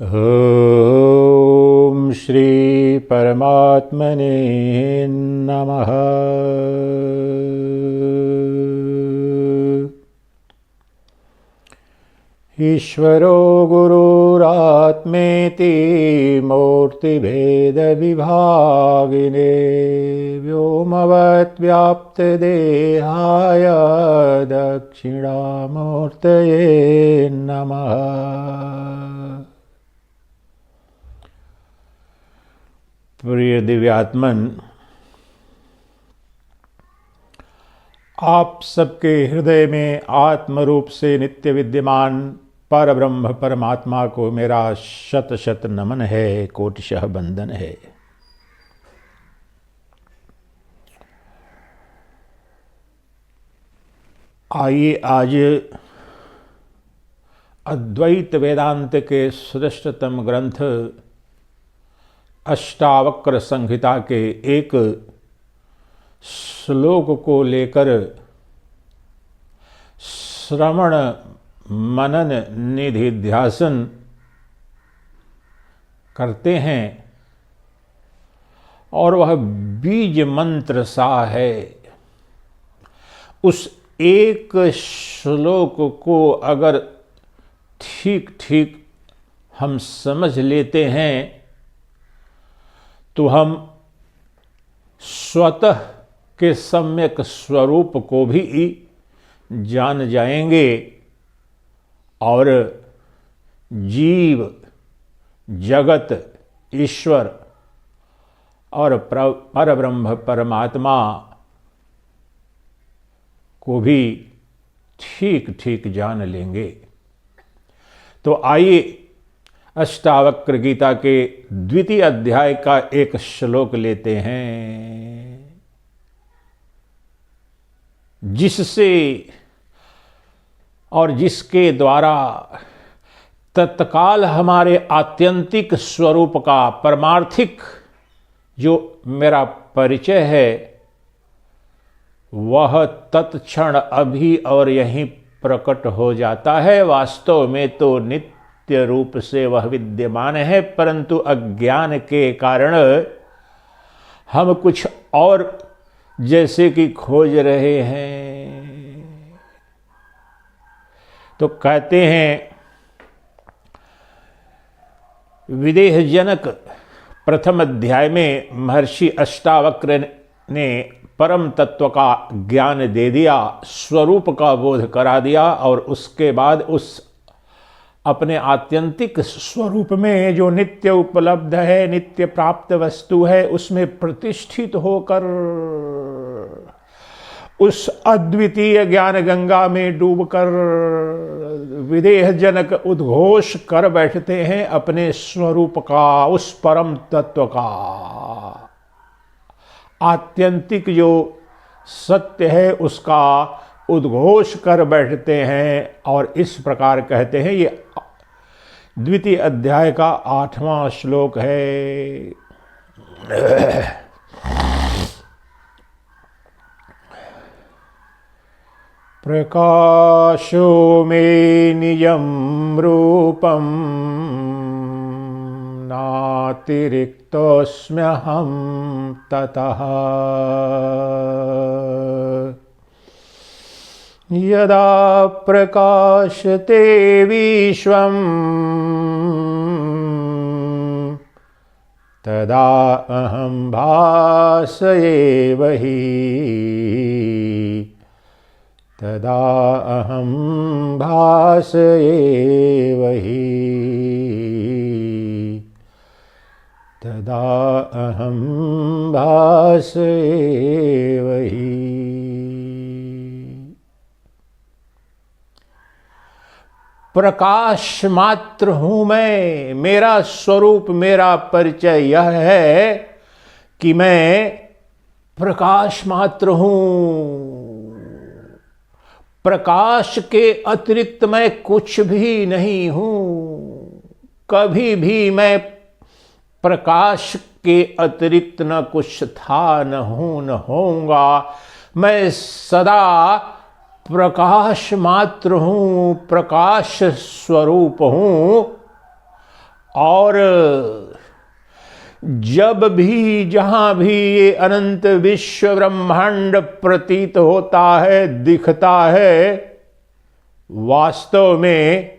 ओम श्री परमात्मने नमः। ईश्वरो गुरुरात्मेति मूर्तिभेदविभागिने व्योमवद्व्याप्तदेहाय दक्षिणामूर्तये नमः। प्रिय दिव्यात्मन, आप सबके हृदय में आत्म रूप से नित्य विद्यमान पर ब्रह्म परमात्मा को मेरा शत शत नमन है, कोटिशः बंदन है। आइए आज अद्वैत वेदांत के श्रेष्ठतम ग्रंथ अष्टावक्र संहिता के एक श्लोक को लेकर श्रवण मनन निधिध्यासन करते हैं और वह बीज मंत्र सा है। उस एक श्लोक को अगर ठीक ठीक हम समझ लेते हैं तो हम स्वतः के सम्यक स्वरूप को भी जान जाएंगे और जीव, जगत, ईश्वर और परब्रह्म परमात्मा को भी ठीक ठीक जान लेंगे। तो आइए अष्टावक्र गीता के द्वितीय अध्याय का एक श्लोक लेते हैं, जिससे और जिसके द्वारा तत्काल हमारे आत्यंतिक स्वरूप का परमार्थिक जो मेरा परिचय है वह तत्क्षण अभी और यहीं प्रकट हो जाता है। वास्तव में तो नित्य रूप से वह विद्यमान है, परंतु अज्ञान के कारण हम कुछ और जैसे कि खोज रहे हैं। तो कहते हैं विदेहजनक प्रथम अध्याय में महर्षि अष्टावक्र ने परम तत्व का ज्ञान दे दिया, स्वरूप का बोध करा दिया और उसके बाद उस अपने आत्यंतिक स्वरूप में जो नित्य उपलब्ध है, नित्य प्राप्त वस्तु है, उसमें प्रतिष्ठित होकर उस अद्वितीय ज्ञान गंगा में डूबकर विदेहजनक उद्घोष कर बैठते हैं अपने स्वरूप का, उस परम तत्व का। आत्यंतिक जो सत्य है उसका उद्घोष कर बैठते हैं और इस प्रकार कहते हैं। ये द्वितीय अध्याय का 8वां श्लोक है। प्रकाशो मे निजं रूपं नातिरिक्तोऽस्म्यहं ततः यदा प्रकाशते विश्वं तदा अहं भासयेव हि, तदा अहं भासयेव हि, तदा अहं भासयेव हि। प्रकाश मात्र हूं मैं, मेरा स्वरूप, मेरा परिचय यह है कि मैं प्रकाश मात्र हूं। प्रकाश के अतिरिक्त मैं कुछ भी नहीं हूं। कभी भी मैं प्रकाश के अतिरिक्त न कुछ था, न हूं, न होऊंगा। मैं सदा प्रकाश मात्र हूं, प्रकाश स्वरूप हूं और जब भी जहां भी ये अनंत विश्व ब्रह्मांड प्रतीत होता है, दिखता है, वास्तव में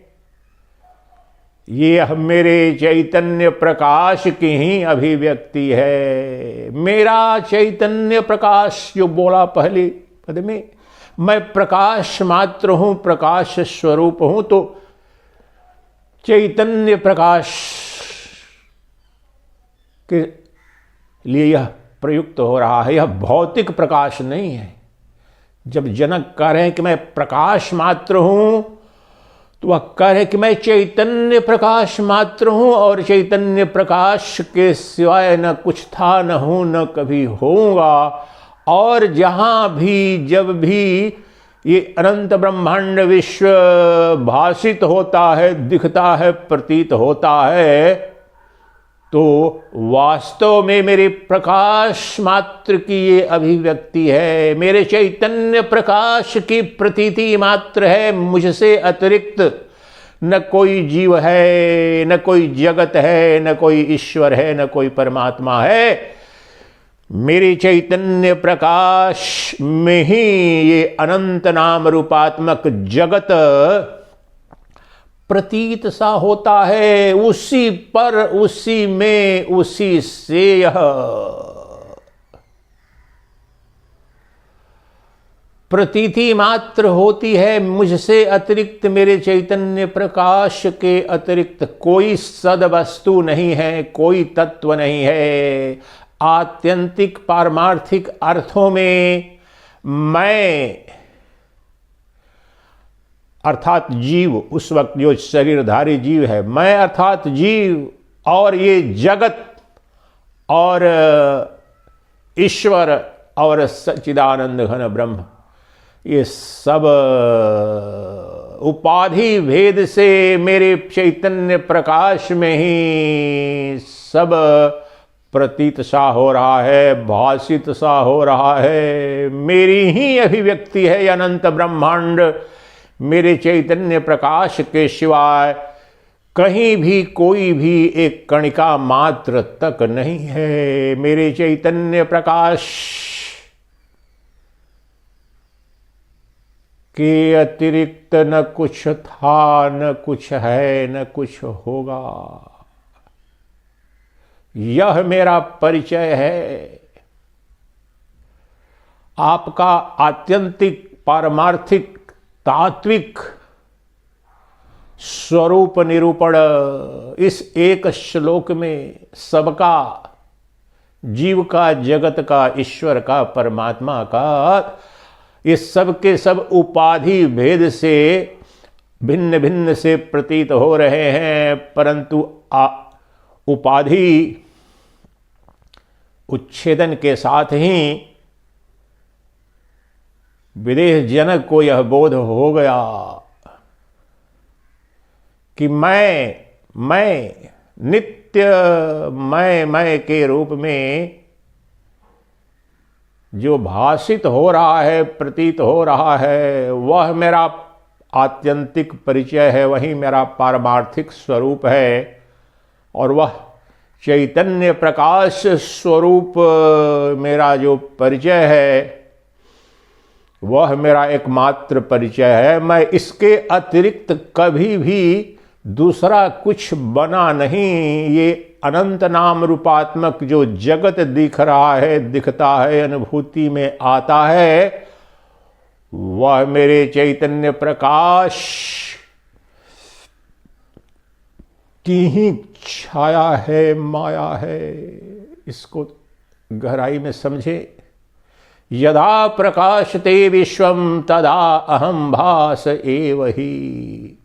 ये मेरे चैतन्य प्रकाश की ही अभिव्यक्ति है। मेरा चैतन्य प्रकाश जो बोला पहले पद में, मैं प्रकाश मात्र हूं, प्रकाश स्वरूप हूं, तो चैतन्य प्रकाश के लिए यह प्रयुक्त हो रहा है। यह भौतिक प्रकाश नहीं है। जब जनक कह रहे हैं कि मैं प्रकाश मात्र हूं, तो वह कह रहे कि मैं चैतन्य प्रकाश मात्र हूं, और चैतन्य प्रकाश के सिवाय न कुछ था, न हूं, न कभी होऊंगा। और जहां भी जब भी ये अनंत ब्रह्मांड विश्व भासित होता है, दिखता है, प्रतीत होता है, तो वास्तव में मेरे प्रकाश मात्र की ये अभिव्यक्ति है, मेरे चैतन्य प्रकाश की प्रतीति मात्र है। मुझसे अतिरिक्त न कोई जीव है, न कोई जगत है, न कोई ईश्वर है, न कोई परमात्मा है। मेरे चैतन्य प्रकाश में ही ये अनंत नाम रूपात्मक जगत प्रतीत सा होता है। उसी पर, उसी में, उसी से यह प्रतीति मात्र होती है। मुझसे अतिरिक्त, मेरे चैतन्य प्रकाश के अतिरिक्त कोई सद्वस्तु नहीं है, कोई तत्व नहीं है। आत्यंतिक पारमार्थिक अर्थों में मैं अर्थात जीव, उस वक्त जो शरीरधारी जीव है, मैं अर्थात जीव, और ये जगत और ईश्वर और सच्चिदानंद घन ब्रह्म, ये सब उपाधि भेद से मेरे चैतन्य प्रकाश में ही सब प्रतीत सा हो रहा है, भासित सा हो रहा है। मेरी ही अभिव्यक्ति है अनंत ब्रह्मांड। मेरे चैतन्य प्रकाश के सिवाय कहीं भी कोई भी एक कणिका मात्र तक नहीं है। मेरे चैतन्य प्रकाश के अतिरिक्त न कुछ था, न कुछ है, न कुछ होगा। यह मेरा परिचय है। आपका आत्यंतिक पारमार्थिक तात्विक स्वरूप निरूपण इस एक श्लोक में सबका, जीव का, जगत का, ईश्वर का, परमात्मा का, ये सब के सब उपाधि भेद से भिन्न भिन्न से प्रतीत हो रहे हैं, परंतु उपाधि उच्छेदन के साथ ही विदेह जनक को यह बोध हो गया कि मैं नित्य मैं के रूप में जो भासित हो रहा है, प्रतीत हो रहा है, वह मेरा आत्यंतिक परिचय है, वही मेरा पारमार्थिक स्वरूप है। और वह चैतन्य प्रकाश स्वरूप मेरा जो परिचय है, वह मेरा एकमात्र परिचय है। मैं इसके अतिरिक्त कभी भी दूसरा कुछ बना नहीं। ये अनंत नाम रूपात्मक जो जगत दिख रहा है, दिखता है, अनुभूति में आता है, वह मेरे चैतन्य प्रकाश की ही छाया है, माया है। इसको गहराई में समझे। यदा प्रकाशते विश्वम तदा अहम भास एव ही।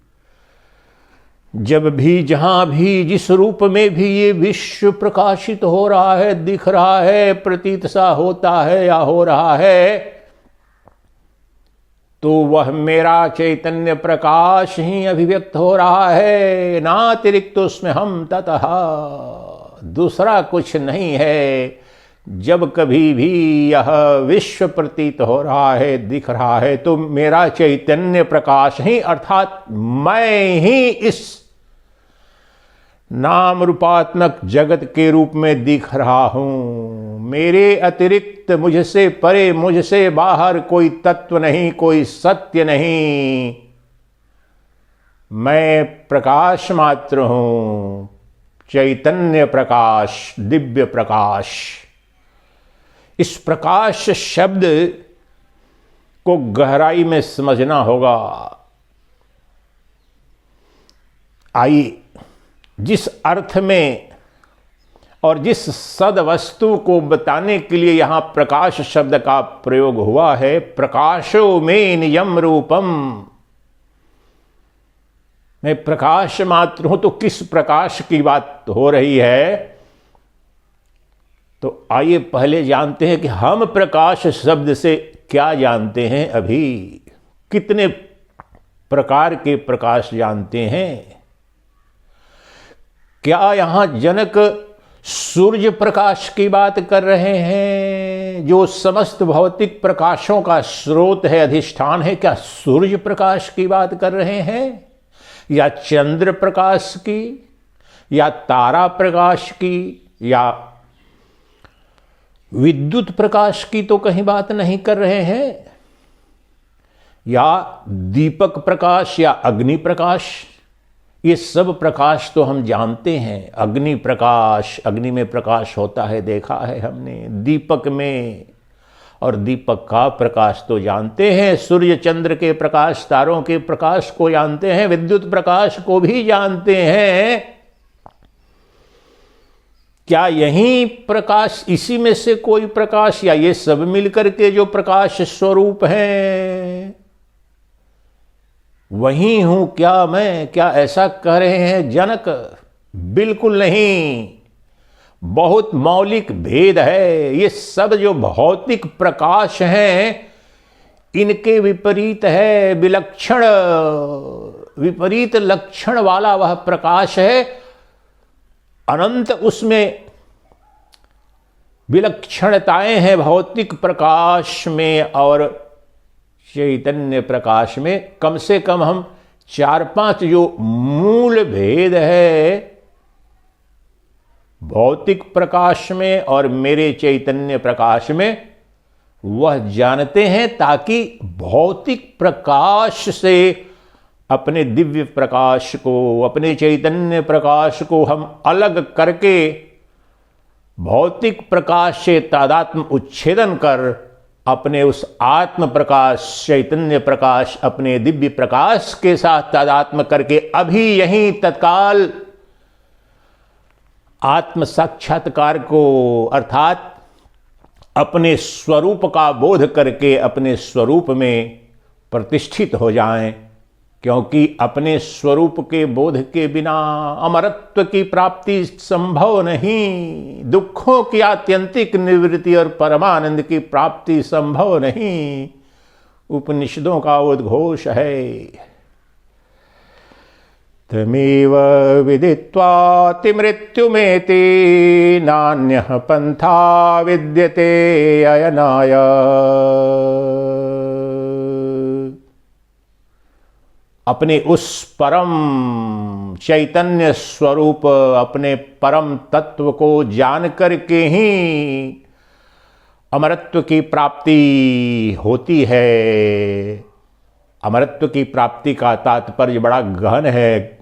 जब भी, जहां भी, जिस रूप में भी ये विश्व प्रकाशित हो रहा है, दिख रहा है, प्रतीत सा होता है या हो रहा है, तो वह मेरा चैतन्य प्रकाश ही अभिव्यक्त हो रहा है। ना अतिरिक्त उसमें हम ततः, दूसरा कुछ नहीं है। जब कभी भी यह विश्व प्रतीत हो रहा है, दिख रहा है, तो मेरा चैतन्य प्रकाश ही, अर्थात मैं ही इस नाम रूपात्मक जगत के रूप में दिख रहा हूं। मेरे अतिरिक्त, मुझसे परे, मुझसे बाहर कोई तत्व नहीं, कोई सत्य नहीं। मैं प्रकाश मात्र हूं, चैतन्य प्रकाश, दिव्य प्रकाश। इस प्रकाश शब्द को गहराई में समझना होगा। आइए, जिस अर्थ में और जिस सद वस्तु को बताने के लिए यहां प्रकाश शब्द का प्रयोग हुआ है, प्रकाशो में नियम रूपम, मैं प्रकाश मात्र हूं, तो किस प्रकाश की बात हो रही है? तो आइए पहले जानते हैं कि हम प्रकाश शब्द से क्या जानते हैं। अभी कितने प्रकार के प्रकाश जानते हैं? क्या यहां जनक सूर्य प्रकाश की बात कर रहे हैं, जो समस्त भौतिक प्रकाशों का स्रोत है, अधिष्ठान है? क्या सूर्य प्रकाश की बात कर रहे हैं, या चंद्र प्रकाश की, या तारा प्रकाश की, या विद्युत प्रकाश की तो कहीं बात नहीं कर रहे हैं, या दीपक प्रकाश, या अग्नि प्रकाश? ये सब प्रकाश तो हम जानते हैं। अग्नि प्रकाश, अग्नि में प्रकाश होता है, देखा है हमने। दीपक में, और दीपक का प्रकाश तो जानते हैं। सूर्य चंद्र के प्रकाश, तारों के प्रकाश को जानते हैं। विद्युत प्रकाश को भी जानते हैं। क्या यही प्रकाश, इसी में से कोई प्रकाश, या ये सब मिलकर के जो प्रकाश स्वरूप हैं, वही हूं क्या मैं? क्या ऐसा कह रहे हैं जनक? बिल्कुल नहीं। बहुत मौलिक भेद है। ये सब जो भौतिक प्रकाश हैं, इनके विपरीत है, विलक्षण, विपरीत लक्षण वाला वह प्रकाश है। अनंत उसमें विलक्षणताएं हैं भौतिक प्रकाश में और चैतन्य प्रकाश में। कम से कम हम 4-5 जो मूल भेद है भौतिक प्रकाश में और मेरे चैतन्य प्रकाश में, वह जानते हैं, ताकि भौतिक प्रकाश से अपने दिव्य प्रकाश को, अपने चैतन्य प्रकाश को हम अलग करके भौतिक प्रकाश से तादात्म्य उच्छेदन कर अपने उस आत्म प्रकाश, चैतन्य प्रकाश, अपने दिव्य प्रकाश के साथ तादात्म्य करके अभी यहीं तत्काल आत्म साक्षात्कार को, अर्थात अपने स्वरूप का बोध करके अपने स्वरूप में प्रतिष्ठित हो जाएं। क्योंकि अपने स्वरूप के बोध के बिना अमरत्व की प्राप्ति संभव नहीं, दुखों की आत्यंतिक निवृत्ति और परमानंद की प्राप्ति संभव नहीं। उपनिषदों का उद्घोष है। तमेव विदित्वाति मृत्युमेति नान्यः पंथा विद्यते अयनाय। अपने उस परम चैतन्य स्वरूप, अपने परम तत्व को जान करके ही अमरत्व की प्राप्ति होती है। अमरत्व की प्राप्ति का तात्पर्य बड़ा गहन है।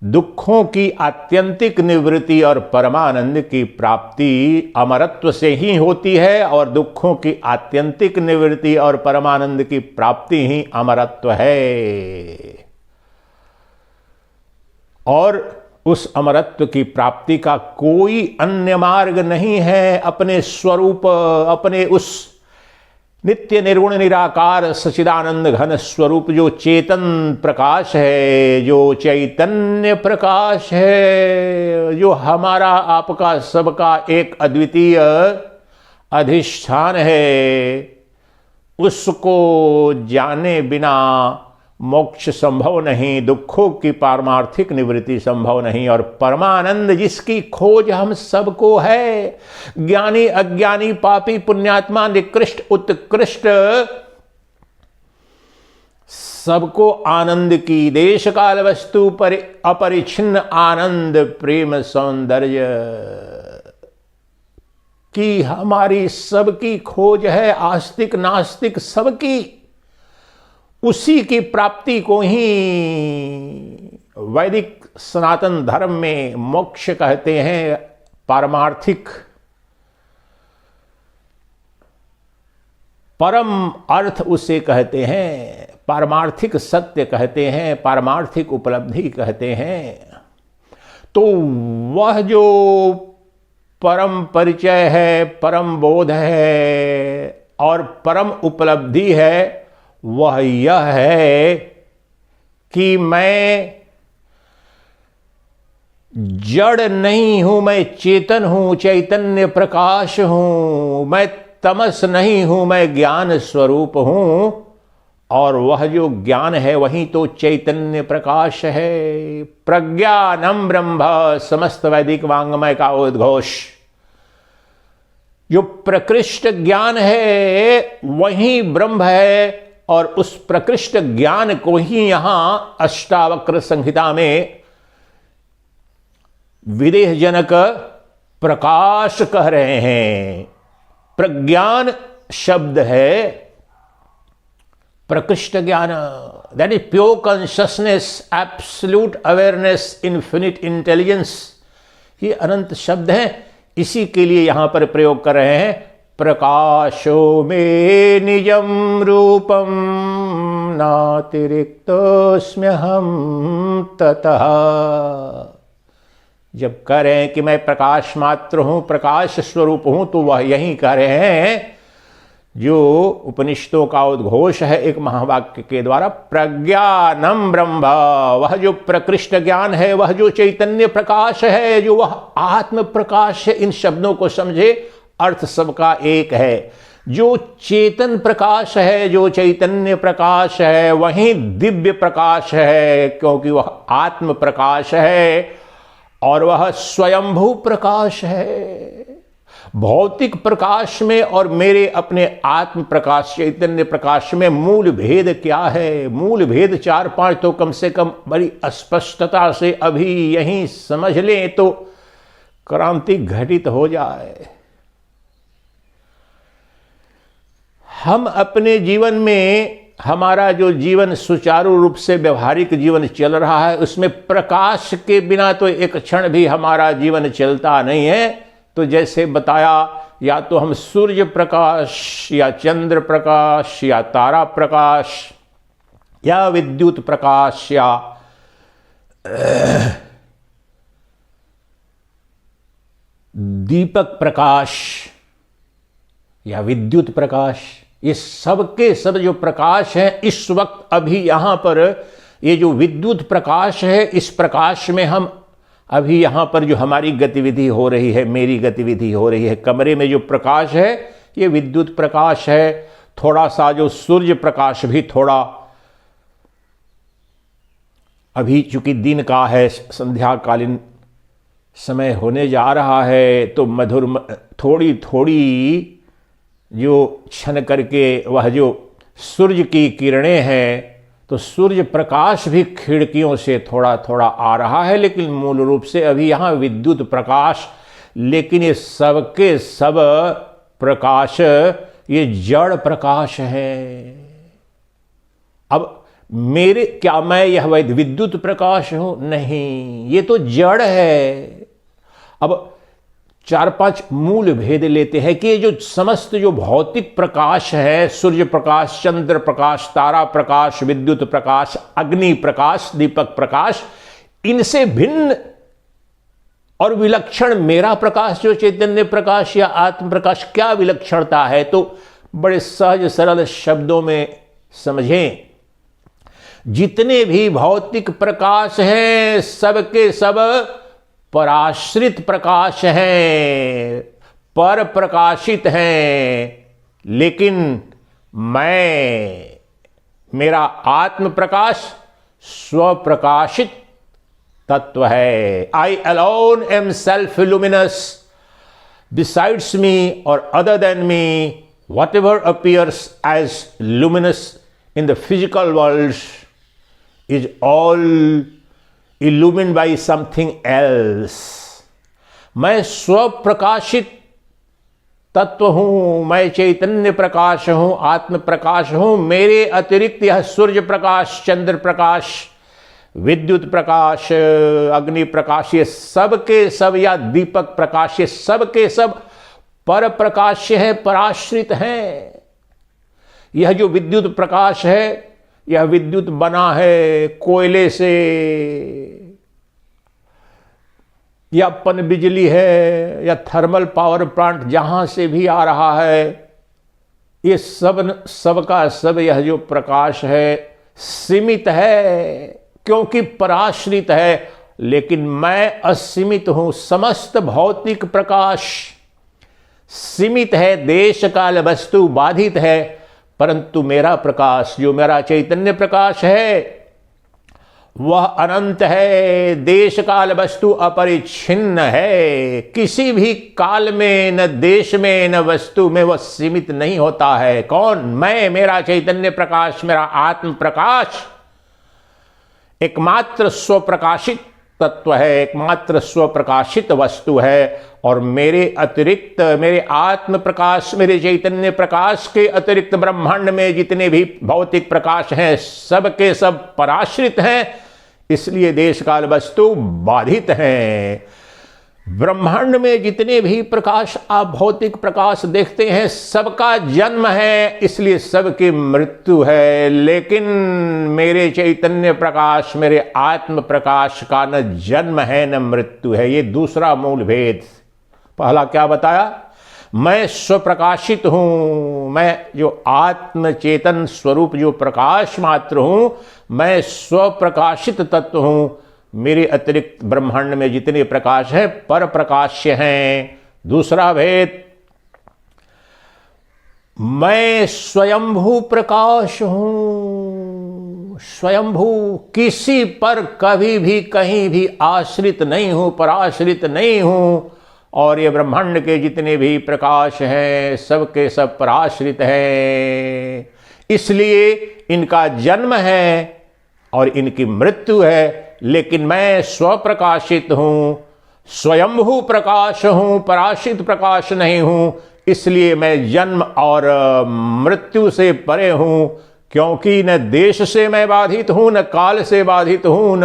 दुखों की आत्यंतिक निवृत्ति और परमानंद की प्राप्ति अमरत्व से ही होती है, और दुखों की आत्यंतिक निवृत्ति और परमानंद की प्राप्ति ही अमरत्व है। और उस अमरत्व की प्राप्ति का कोई अन्य मार्ग नहीं है। अपने स्वरूप, अपने उस नित्य निर्गुण निराकार सच्चिदानंद घन स्वरूप जो चेतन प्रकाश है, जो चैतन्य प्रकाश है, जो हमारा आपका सबका एक अद्वितीय अधिष्ठान है, उसको जाने बिना मोक्ष संभव नहीं, दुखों की पारमार्थिक निवृत्ति संभव नहीं। और परमानंद जिसकी खोज हम सबको है, ज्ञानी अज्ञानी पापी पुण्यात्मा निकृष्ट उत्कृष्ट सबको आनंद की, देश काल वस्तु पर अपरिछिन्न आनंद प्रेम सौंदर्य की हमारी सबकी खोज है, आस्तिक नास्तिक सबकी। उसी की प्राप्ति को ही वैदिक सनातन धर्म में मोक्ष कहते हैं, पारमार्थिक परम अर्थ उसे कहते हैं, पारमार्थिक सत्य कहते हैं, पारमार्थिक उपलब्धि कहते हैं। तो वह जो परम परिचय है, परम बोध है और परम उपलब्धि है, वह यह है कि मैं जड़ नहीं हूं, मैं चेतन हूं, चैतन्य प्रकाश हूं, मैं तमस नहीं हूं, मैं ज्ञान स्वरूप हूं। और वह जो ज्ञान है वही तो चैतन्य प्रकाश है। प्रज्ञानम ब्रह्म, समस्त वैदिक वांग्मय का उद्घोष। जो प्रकृष्ट ज्ञान है वही ब्रह्म है, और उस प्रकृष्ट ज्ञान को ही यहां अष्टावक्र संहिता में विदेहजनक प्रकाश कह रहे हैं। प्रज्ञान शब्द है प्रकृष्ट ज्ञान, that is pure consciousness, absolute awareness, infinite intelligence. ये अनंत शब्द है, इसी के लिए यहां पर प्रयोग कर रहे हैं। प्रकाशो में निजम रूपम नातिरिक्तोऽस्म्यहं ततः। जब कह रहे हैं कि मैं प्रकाश मात्र हूं, प्रकाश स्वरूप हूं, तो वह यही कह रहे हैं जो उपनिषदों का उद्घोष है एक महावाक्य के द्वारा। प्रज्ञानम ब्रह्म, वह जो प्रकृष्ट ज्ञान है, वह जो चैतन्य प्रकाश है, जो वह आत्म प्रकाश है। इन शब्दों को समझे, अर्थ सबका एक है। जो चेतन प्रकाश है, जो चैतन्य प्रकाश है, वही दिव्य प्रकाश है, क्योंकि वह आत्म प्रकाश है और वह स्वयंभू प्रकाश है। भौतिक प्रकाश में और मेरे अपने आत्म प्रकाश चैतन्य प्रकाश में मूल भेद क्या है? मूल भेद 4-5 तो कम से कम बड़ी स्पष्टता से अभी यहीं समझ लें तो क्रांति घटित हो जाए। हम अपने जीवन में, हमारा जो जीवन सुचारू रूप से व्यवहारिक जीवन चल रहा है, उसमें प्रकाश के बिना तो एक क्षण भी हमारा जीवन चलता नहीं है। तो जैसे बताया, या तो हम सूर्य प्रकाश या चंद्र प्रकाश या तारा प्रकाश या विद्युत प्रकाश या दीपक प्रकाश या विद्युत प्रकाश, ये सब के सब जो प्रकाश है इस वक्त अभी यहां पर, ये जो विद्युत प्रकाश है, इस प्रकाश में हम अभी यहां पर जो हमारी गतिविधि हो रही है, मेरी गतिविधि हो रही है, कमरे में जो प्रकाश है ये विद्युत प्रकाश है। थोड़ा सा जो सूर्य प्रकाश भी थोड़ा अभी चूंकि दिन का है, संध्याकालीन समय होने जा रहा है, तो मधुर थोड़ी थोड़ी जो क्षण करके वह जो सूर्य की किरणें हैं, तो सूर्य प्रकाश भी खिड़कियों से थोड़ा थोड़ा आ रहा है, लेकिन मूल रूप से अभी यहाँ विद्युत प्रकाश। लेकिन ये सब के सब प्रकाश ये जड़ प्रकाश है। अब मेरे, क्या मैं यह विद्युत प्रकाश हूं? नहीं, ये तो जड़ है। अब 4-5 मूल भेद लेते हैं कि ये जो समस्त जो भौतिक प्रकाश है, सूर्य प्रकाश, चंद्र प्रकाश, तारा प्रकाश, विद्युत प्रकाश, अग्नि प्रकाश, दीपक प्रकाश, इनसे भिन्न और विलक्षण मेरा प्रकाश जो चैतन्य प्रकाश या आत्म प्रकाश, क्या विलक्षणता है? तो बड़े सहज सरल शब्दों में समझें। जितने भी भौतिक प्रकाश हैं, सबके सब पराश्रित प्रकाश हैं, पर प्रकाशित हैं, लेकिन मैं, मेरा आत्म प्रकाश स्वप्रकाशित तत्व है। I alone am self luminous, besides me और other than me whatever appears as luminous in the physical world is all illumined by something else. मैं स्वप्रकाशित तत्व हूं, मैं चैतन्य प्रकाश हूं, आत्म प्रकाश हूं। मेरे अतिरिक्त यह सूर्य प्रकाश, चंद्र प्रकाश, विद्युत प्रकाश, अग्नि प्रकाश, ये सब के सब, या दीपक प्रकाश, ये सब के सब पर प्रकाश है, पराश्रित हैं। यह जो विद्युत प्रकाश है, यह विद्युत बना है कोयले से, या पन बिजली है, या थर्मल पावर प्लांट जहां से भी आ रहा है, ये सब का सब यह जो प्रकाश है सीमित है, क्योंकि पराश्रित है। लेकिन मैं असीमित हूं। समस्त भौतिक प्रकाश सीमित है, देश काल वस्तु बाधित है, परंतु मेरा प्रकाश, जो मेरा चैतन्य प्रकाश है, वह अनंत है। देश काल वस्तु अपरिच्छिन्न है। किसी भी काल में, न देश में, न वस्तु में वह सीमित नहीं होता है। कौन? मैं, मेरा चैतन्य प्रकाश, मेरा आत्म प्रकाश एकमात्र स्वप्रकाशित तत्व है, एकमात्र स्वप्रकाशित वस्तु है। और मेरे अतिरिक्त, मेरे आत्म प्रकाश, मेरे चैतन्य प्रकाश के अतिरिक्त ब्रह्मांड में जितने भी भौतिक प्रकाश हैं, सब के सब पराश्रित हैं, इसलिए देश काल वस्तु बाधित हैं। ब्रह्मांड में जितने भी प्रकाश, आप भौतिक प्रकाश देखते हैं, सबका जन्म है, इसलिए सबकी मृत्यु है। लेकिन मेरे चैतन्य प्रकाश, मेरे आत्म प्रकाश का न जन्म है न मृत्यु है। ये दूसरा मूल भेद। पहला क्या बताया? मैं स्वप्रकाशित हूं, मैं जो आत्म चेतन स्वरूप जो प्रकाश मात्र हूं, मैं स्वप्रकाशित तत्व हूं। मेरे अतिरिक्त ब्रह्मांड में जितने प्रकाश हैं पर प्रकाश्य हैं। दूसरा भेद, मैं स्वयंभू प्रकाश हूं। स्वयंभू, किसी पर कभी भी कहीं भी आश्रित नहीं हूं, पराश्रित नहीं हूं। और ये ब्रह्मांड के जितने भी प्रकाश हैं, सबके सब पराश्रित हैं, इसलिए इनका जन्म है और इनकी मृत्यु है। लेकिन मैं स्वप्रकाशित हूं, स्वयंभू प्रकाश हूं, पराश्रित प्रकाश नहीं हूं, इसलिए मैं जन्म और मृत्यु से परे हूं। क्योंकि न देश से मैं बाधित हूं, न काल से बाधित हूं, न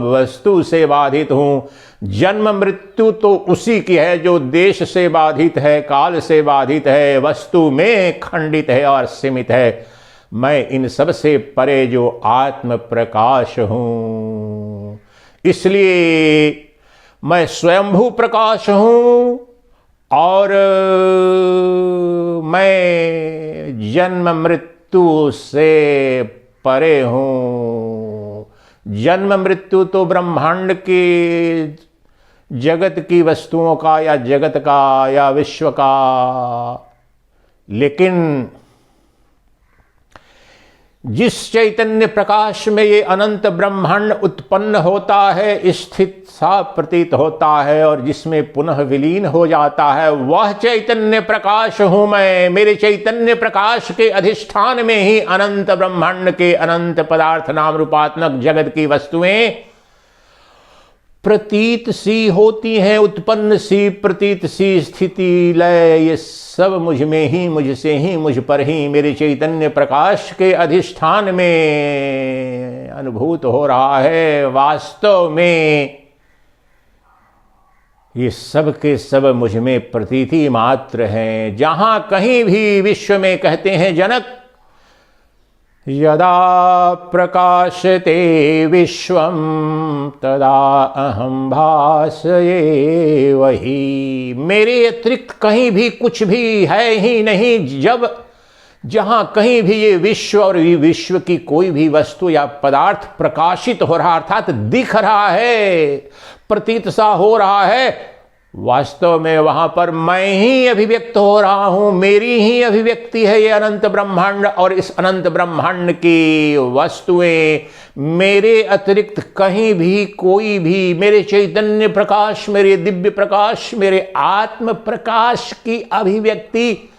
वस्तु से बाधित हूं। जन्म मृत्यु तो उसी की है जो देश से बाधित है, काल से बाधित है, वस्तु में खंडित है और सीमित है। मैं इन सब से परे जो आत्म प्रकाश हूं, इसलिए मैं स्वयंभू प्रकाश हूं। और मैं जन्म मृत्यु से परे हूं। जन्म मृत्यु तो ब्रह्मांड के, जगत की वस्तुओं का, या जगत का, या विश्व का। लेकिन जिस चैतन्य प्रकाश में ये अनंत ब्रह्मांड उत्पन्न होता है, स्थित सा प्रतीत होता है, और जिसमें पुनः विलीन हो जाता है, वह चैतन्य प्रकाश हूं मैं। मेरे चैतन्य प्रकाश के अधिष्ठान में ही अनंत ब्रह्मांड के अनंत पदार्थ, नाम रूपात्मक जगत की वस्तुएं प्रतीत सी होती हैं, उत्पन्न सी, प्रतीत सी, स्थिति, लय, ये सब मुझ में ही, मुझसे ही, मुझ पर ही, मेरे चैतन्य प्रकाश के अधिष्ठान में अनुभूत हो रहा है। वास्तव में ये सब के सब मुझ में प्रतीति मात्र हैं। जहां कहीं भी विश्व में कहते हैं जनक, यदा प्रकाशते विश्वम तदा अहम भासये वही। मेरे अतिरिक्त कहीं भी कुछ भी है ही नहीं। जहां कहीं भी ये विश्व और विश्व की कोई भी वस्तु या पदार्थ प्रकाशित हो रहा, अर्थात दिख रहा है, प्रतीत सा हो रहा है, वास्तव में वहां पर मैं ही अभिव्यक्त हो रहा हूं। मेरी ही अभिव्यक्ति है ये अनंत ब्रह्मांड। और इस अनंत ब्रह्मांड की वस्तुएं मेरे अतिरिक्त कहीं भी कोई भी, मेरे चैतन्य प्रकाश, मेरे दिव्य प्रकाश, मेरे आत्म प्रकाश की अभिव्यक्ति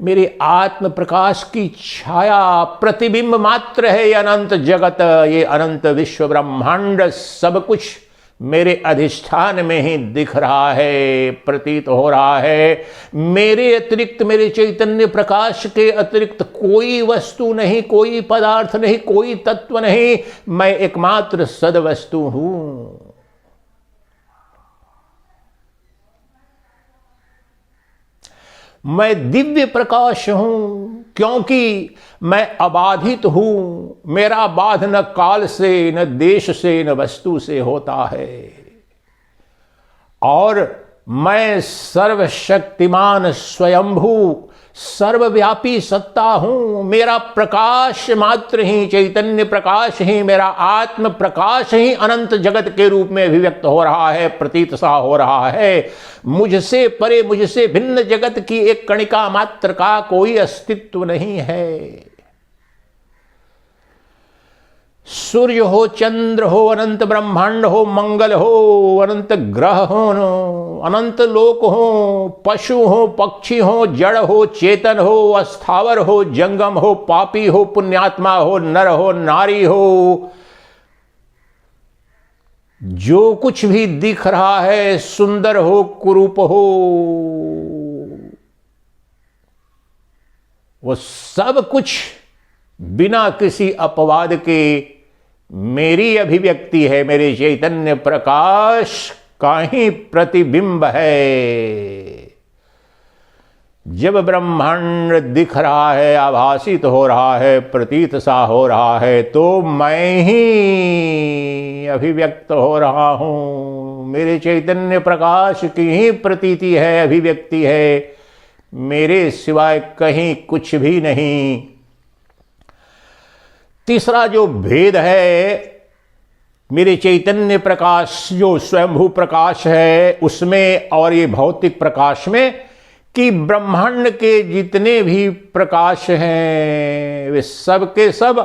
मेरे आत्म प्रकाश की छाया प्रतिबिंब मात्र है ये अनंत जगत, ये अनंत विश्व ब्रह्मांड सब कुछ मेरे अधिष्ठान में ही दिख रहा है, प्रतीत हो रहा है। मेरे अतिरिक्त, मेरे चैतन्य प्रकाश के अतिरिक्त कोई वस्तु नहीं, कोई पदार्थ नहीं, कोई तत्व नहीं, मैं एकमात्र सदवस्तु हूं। मैं दिव्य प्रकाश हूं क्योंकि मैं अबाधित हूं। मेरा बाध न काल से, न देश से, न वस्तु से होता है। और मैं सर्वशक्तिमान स्वयंभू सर्वव्यापी सत्ता हूं। मेरा प्रकाश मात्र ही, चैतन्य प्रकाश ही, मेरा आत्म प्रकाश ही अनंत जगत के रूप में अभिव्यक्त हो रहा है, प्रतीत सा हो रहा है। मुझसे परे, मुझसे भिन्न जगत की एक कणिका मात्र का कोई अस्तित्व नहीं है। सूर्य हो, चंद्र हो, अनंत ब्रह्मांड हो, मंगल हो, अनंत ग्रह हो, अनंत लोक हो, पशु हो, पक्षी हो, जड़ हो, चेतन हो, अस्थावर हो, जंगम हो, पापी हो, पुण्यात्मा हो, नर हो, नारी हो, जो कुछ भी दिख रहा है, सुंदर हो, कुरूप हो, वो सब कुछ बिना किसी अपवाद के मेरी अभिव्यक्ति है, मेरे चैतन्य प्रकाश का ही प्रतिबिंब है। जब ब्रह्मांड दिख रहा है, आभासित हो रहा है, प्रतीत सा हो रहा है, तो मैं ही अभिव्यक्त हो रहा हूं। मेरे चैतन्य प्रकाश की ही प्रतीति है, अभिव्यक्ति है, मेरे सिवाय कहीं कुछ भी नहीं। तीसरा जो भेद है मेरे चैतन्य प्रकाश जो स्वयंभू प्रकाश है उसमें और ये भौतिक प्रकाश में, कि ब्रह्मांड के जितने भी प्रकाश हैं वे सब के सब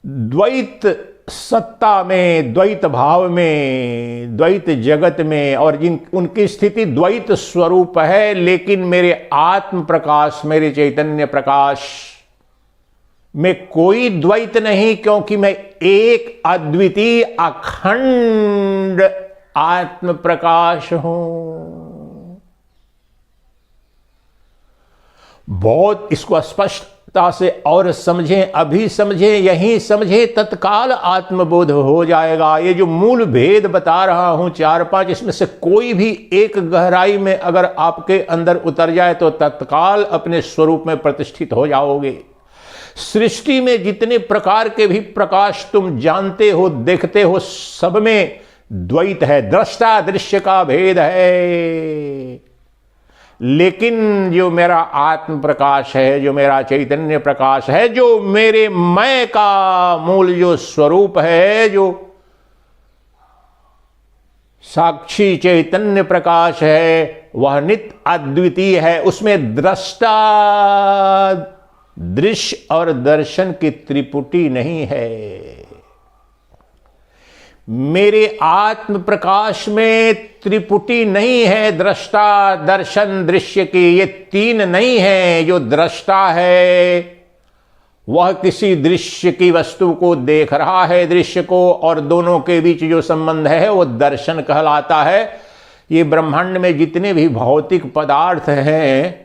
द्वैत सत्ता में, द्वैत भाव में, द्वैत जगत में, और जिन उनकी स्थिति द्वैत स्वरूप है। लेकिन मेरे आत्म प्रकाश, मेरे चैतन्य प्रकाश में कोई द्वैत नहीं, क्योंकि मैं एक अद्वितीय अखंड आत्म प्रकाश हूं। बहुत इसको स्पष्टता से और समझें, अभी समझें, यहीं समझें, तत्काल आत्मबोध हो जाएगा। ये जो मूल भेद बता रहा हूं 4-5, इसमें से कोई भी एक गहराई में अगर आपके अंदर उतर जाए तो तत्काल अपने स्वरूप में प्रतिष्ठित हो जाओगे। सृष्टि में जितने प्रकार के भी प्रकाश तुम जानते हो, देखते हो, सब में द्वैत है, दृष्टा दृश्य का भेद है। लेकिन जो मेरा आत्म प्रकाश है, जो मेरा चैतन्य प्रकाश है, जो मेरे मैं का मूल जो स्वरूप है, जो साक्षी चैतन्य प्रकाश है, वह नित्य अद्वितीय है। उसमें दृष्टा, दृश्य और दर्शन की त्रिपुटी नहीं है। मेरे आत्म प्रकाश में त्रिपुटी नहीं है, दृष्टा, दर्शन, दृश्य की, ये तीन नहीं है। जो दृष्टा है वह किसी दृश्य की वस्तु को देख रहा है, दृश्य को, और दोनों के बीच जो संबंध है वो दर्शन कहलाता है। ये ब्रह्मांड में जितने भी भौतिक पदार्थ हैं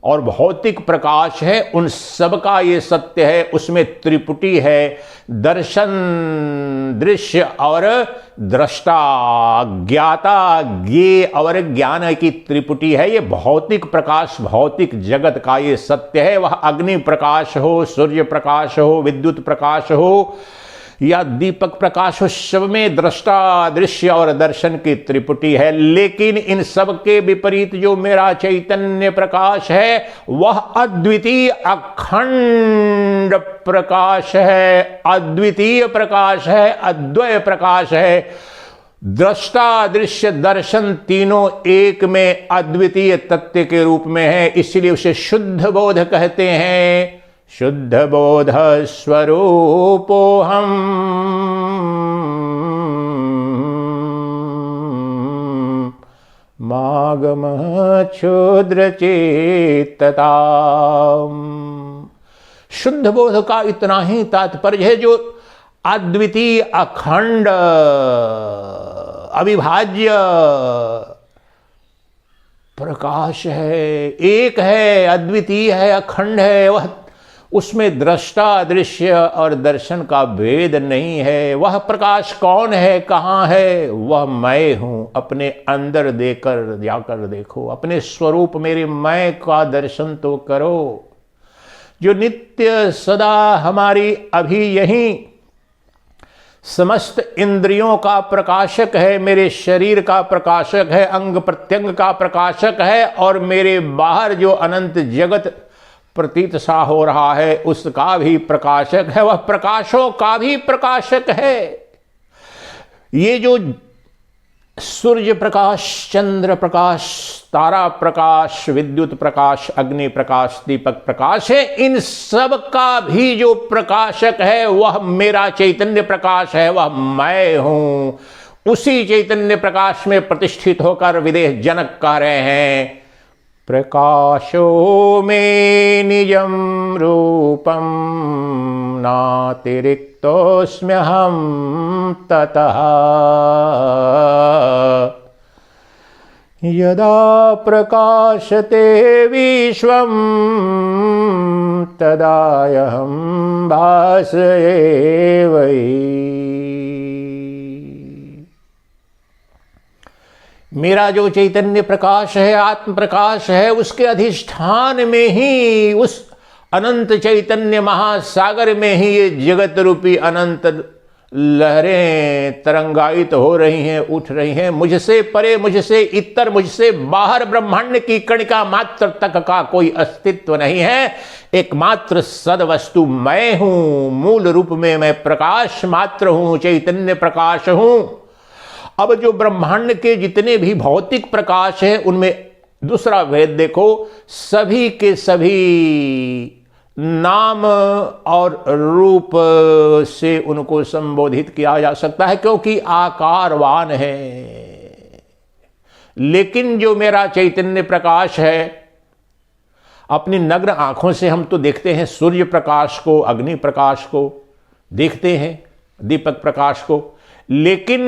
और भौतिक प्रकाश है, उन सब का ये सत्य है, उसमें त्रिपुटी है, दर्शन, दृश्य और दृष्टा, ज्ञाता, ज्ञेय और ज्ञान की त्रिपुटी है। ये भौतिक प्रकाश, भौतिक जगत का ये सत्य है। वह अग्नि प्रकाश हो, सूर्य प्रकाश हो, विद्युत प्रकाश हो या दीपक प्रकाश हो, सब में दृष्टा, दृश्य और दर्शन की त्रिपुटी है। लेकिन इन सब के विपरीत जो मेरा चैतन्य प्रकाश है वह अद्वितीय अखंड प्रकाश है, अद्वितीय प्रकाश है, अद्वय प्रकाश है। दृष्टा, दृश्य, दर्शन तीनों एक में अद्वितीय तत्व के रूप में है, इसलिए उसे शुद्ध बोध कहते हैं। शुद्ध बोध स्वरूपो हम, मागमः क्षुद्रचेतता। शुद्ध बोध का इतना ही तात्पर्य है जो अद्वितीय, अखंड, अविभाज्य प्रकाश है, एक है, अद्वितीय है, अखंड है। वह उसमें दृष्टा, दृश्य और दर्शन का भेद नहीं है। वह प्रकाश कौन है, कहाँ है? वह मैं हूं। अपने अंदर देकर जाकर देखो, अपने स्वरूप मेरे मैं का दर्शन तो करो, जो नित्य सदा हमारी अभी यहीं समस्त इंद्रियों का प्रकाशक है, मेरे शरीर का प्रकाशक है, अंग प्रत्यंग का प्रकाशक है, और मेरे बाहर जो अनंत जगत प्रतीत सा हो रहा है उसका भी प्रकाशक है। वह प्रकाशों का भी प्रकाशक है। ये जो सूर्य प्रकाश, चंद्र प्रकाश, तारा प्रकाश, विद्युत प्रकाश, अग्नि प्रकाश, दीपक प्रकाश है, इन सब का भी जो प्रकाशक है वह मेरा चैतन्य प्रकाश है, वह मैं हूं। उसी चैतन्य प्रकाश में प्रतिष्ठित होकर विदेह जनक कह रहे हैं, प्रकाशो में निजम रूपम नातिरिक्तोऽस्म्यहं ततः यदा प्रकाशते विश्वं तदाहं भासये वै। मेरा जो चैतन्य प्रकाश है, आत्म प्रकाश है, उसके अधिष्ठान में ही, उस अनंत चैतन्य महासागर में ही ये जगत रूपी अनंत लहरें तरंगायित हो रही हैं, उठ रही हैं। मुझसे परे, मुझसे इतर, मुझसे बाहर ब्रह्मांड की कणिका मात्र तक का कोई अस्तित्व नहीं है। एकमात्र सदवस्तु मैं हूं। मूल रूप में मैं प्रकाश मात्र हूं, चैतन्य प्रकाश हूं। अब जो ब्रह्मांड के जितने भी भौतिक प्रकाश हैं उनमें दूसरा भेद देखो, सभी के सभी नाम और रूप से उनको संबोधित किया जा सकता है क्योंकि आकारवान है। लेकिन जो मेरा चैतन्य प्रकाश है, अपनी नग्न आंखों से हम तो देखते हैं सूर्य प्रकाश को, अग्नि प्रकाश को देखते हैं, दीपक प्रकाश को, लेकिन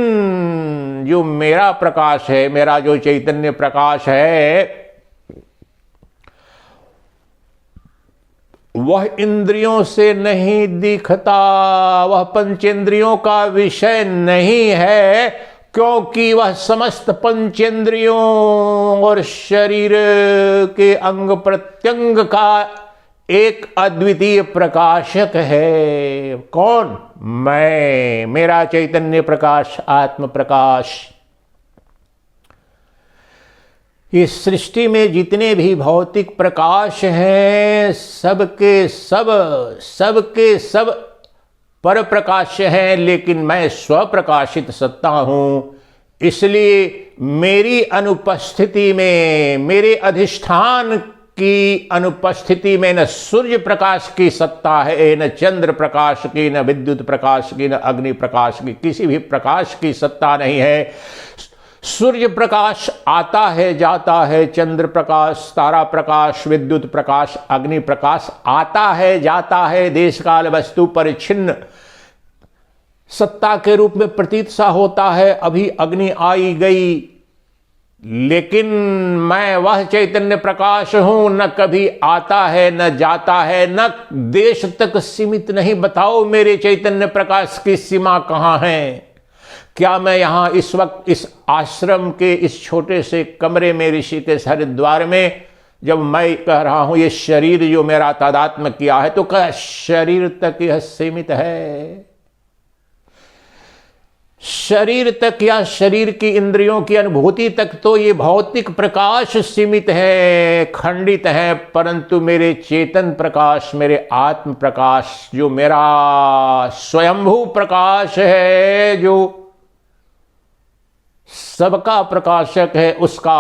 जो मेरा प्रकाश है, मेरा जो चैतन्य प्रकाश है, वह इंद्रियों से नहीं दिखता, वह पंचेंद्रियों का विषय नहीं है, क्योंकि वह समस्त पंचेंद्रियों और शरीर के अंग प्रत्यंग का एक अद्वितीय प्रकाशक है। कौन? मैं, मेरा चैतन्य प्रकाश, आत्म प्रकाश। इस सृष्टि में जितने भी भौतिक प्रकाश हैं, सबके सब पर प्रकाश हैं, लेकिन मैं स्वप्रकाशित सत्ता हूं। इसलिए मेरी अनुपस्थिति में, मेरे अधिष्ठान की अनुपस्थिति में न सूर्य प्रकाश की सत्ता है, न चंद्र प्रकाश की, न विद्युत प्रकाश की, न अग्नि प्रकाश की, किसी भी प्रकाश की सत्ता नहीं है। सूर्य प्रकाश आता है, जाता है, चंद्र प्रकाश, तारा प्रकाश, विद्युत प्रकाश, अग्नि प्रकाश आता है, जाता है, देश काल वस्तु परिच्छिन्न सत्ता के रूप में प्रतीत सा होता है। अभी अग्नि आई गई, लेकिन मैं वह चैतन्य प्रकाश हूं, न कभी आता है, न जाता है, न देश तक सीमित नहीं। बताओ मेरे चैतन्य प्रकाश की सीमा कहां है? क्या मैं यहां इस वक्त इस आश्रम के इस छोटे से कमरे में ऋषिकेश हरिद्वार में जब मैं कह रहा हूं ये शरीर जो मेरा तादात्म्य किया है, तो क्या शरीर तक यह सीमित है? शरीर तक या शरीर की इंद्रियों की अनुभूति तक तो ये भौतिक प्रकाश सीमित है, खंडित है, परंतु मेरे चेतन प्रकाश, मेरे आत्म प्रकाश, जो मेरा स्वयंभू प्रकाश है, जो सबका प्रकाशक है, उसका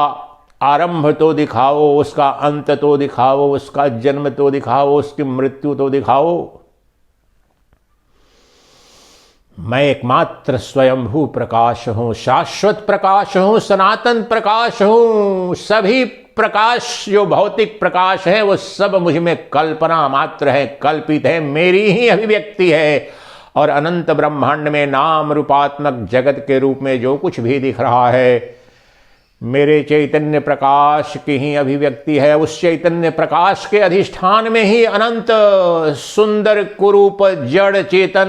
आरंभ तो दिखाओ, उसका अंत तो दिखाओ, उसका जन्म तो दिखाओ, उसकी मृत्यु तो दिखाओ। मैं एकमात्र स्वयंभू प्रकाश हूं, शाश्वत प्रकाश हूं, सनातन प्रकाश हूं। सभी प्रकाश जो भौतिक प्रकाश है वो सब मुझ में कल्पना मात्र है, कल्पित है, मेरी ही अभिव्यक्ति है। और अनंत ब्रह्मांड में नाम रूपात्मक जगत के रूप में जो कुछ भी दिख रहा है मेरे चैतन्य प्रकाश की ही अभिव्यक्ति है। उस चैतन्य प्रकाश के अधिष्ठान में ही अनंत सुंदर कुरूप जड़ चेतन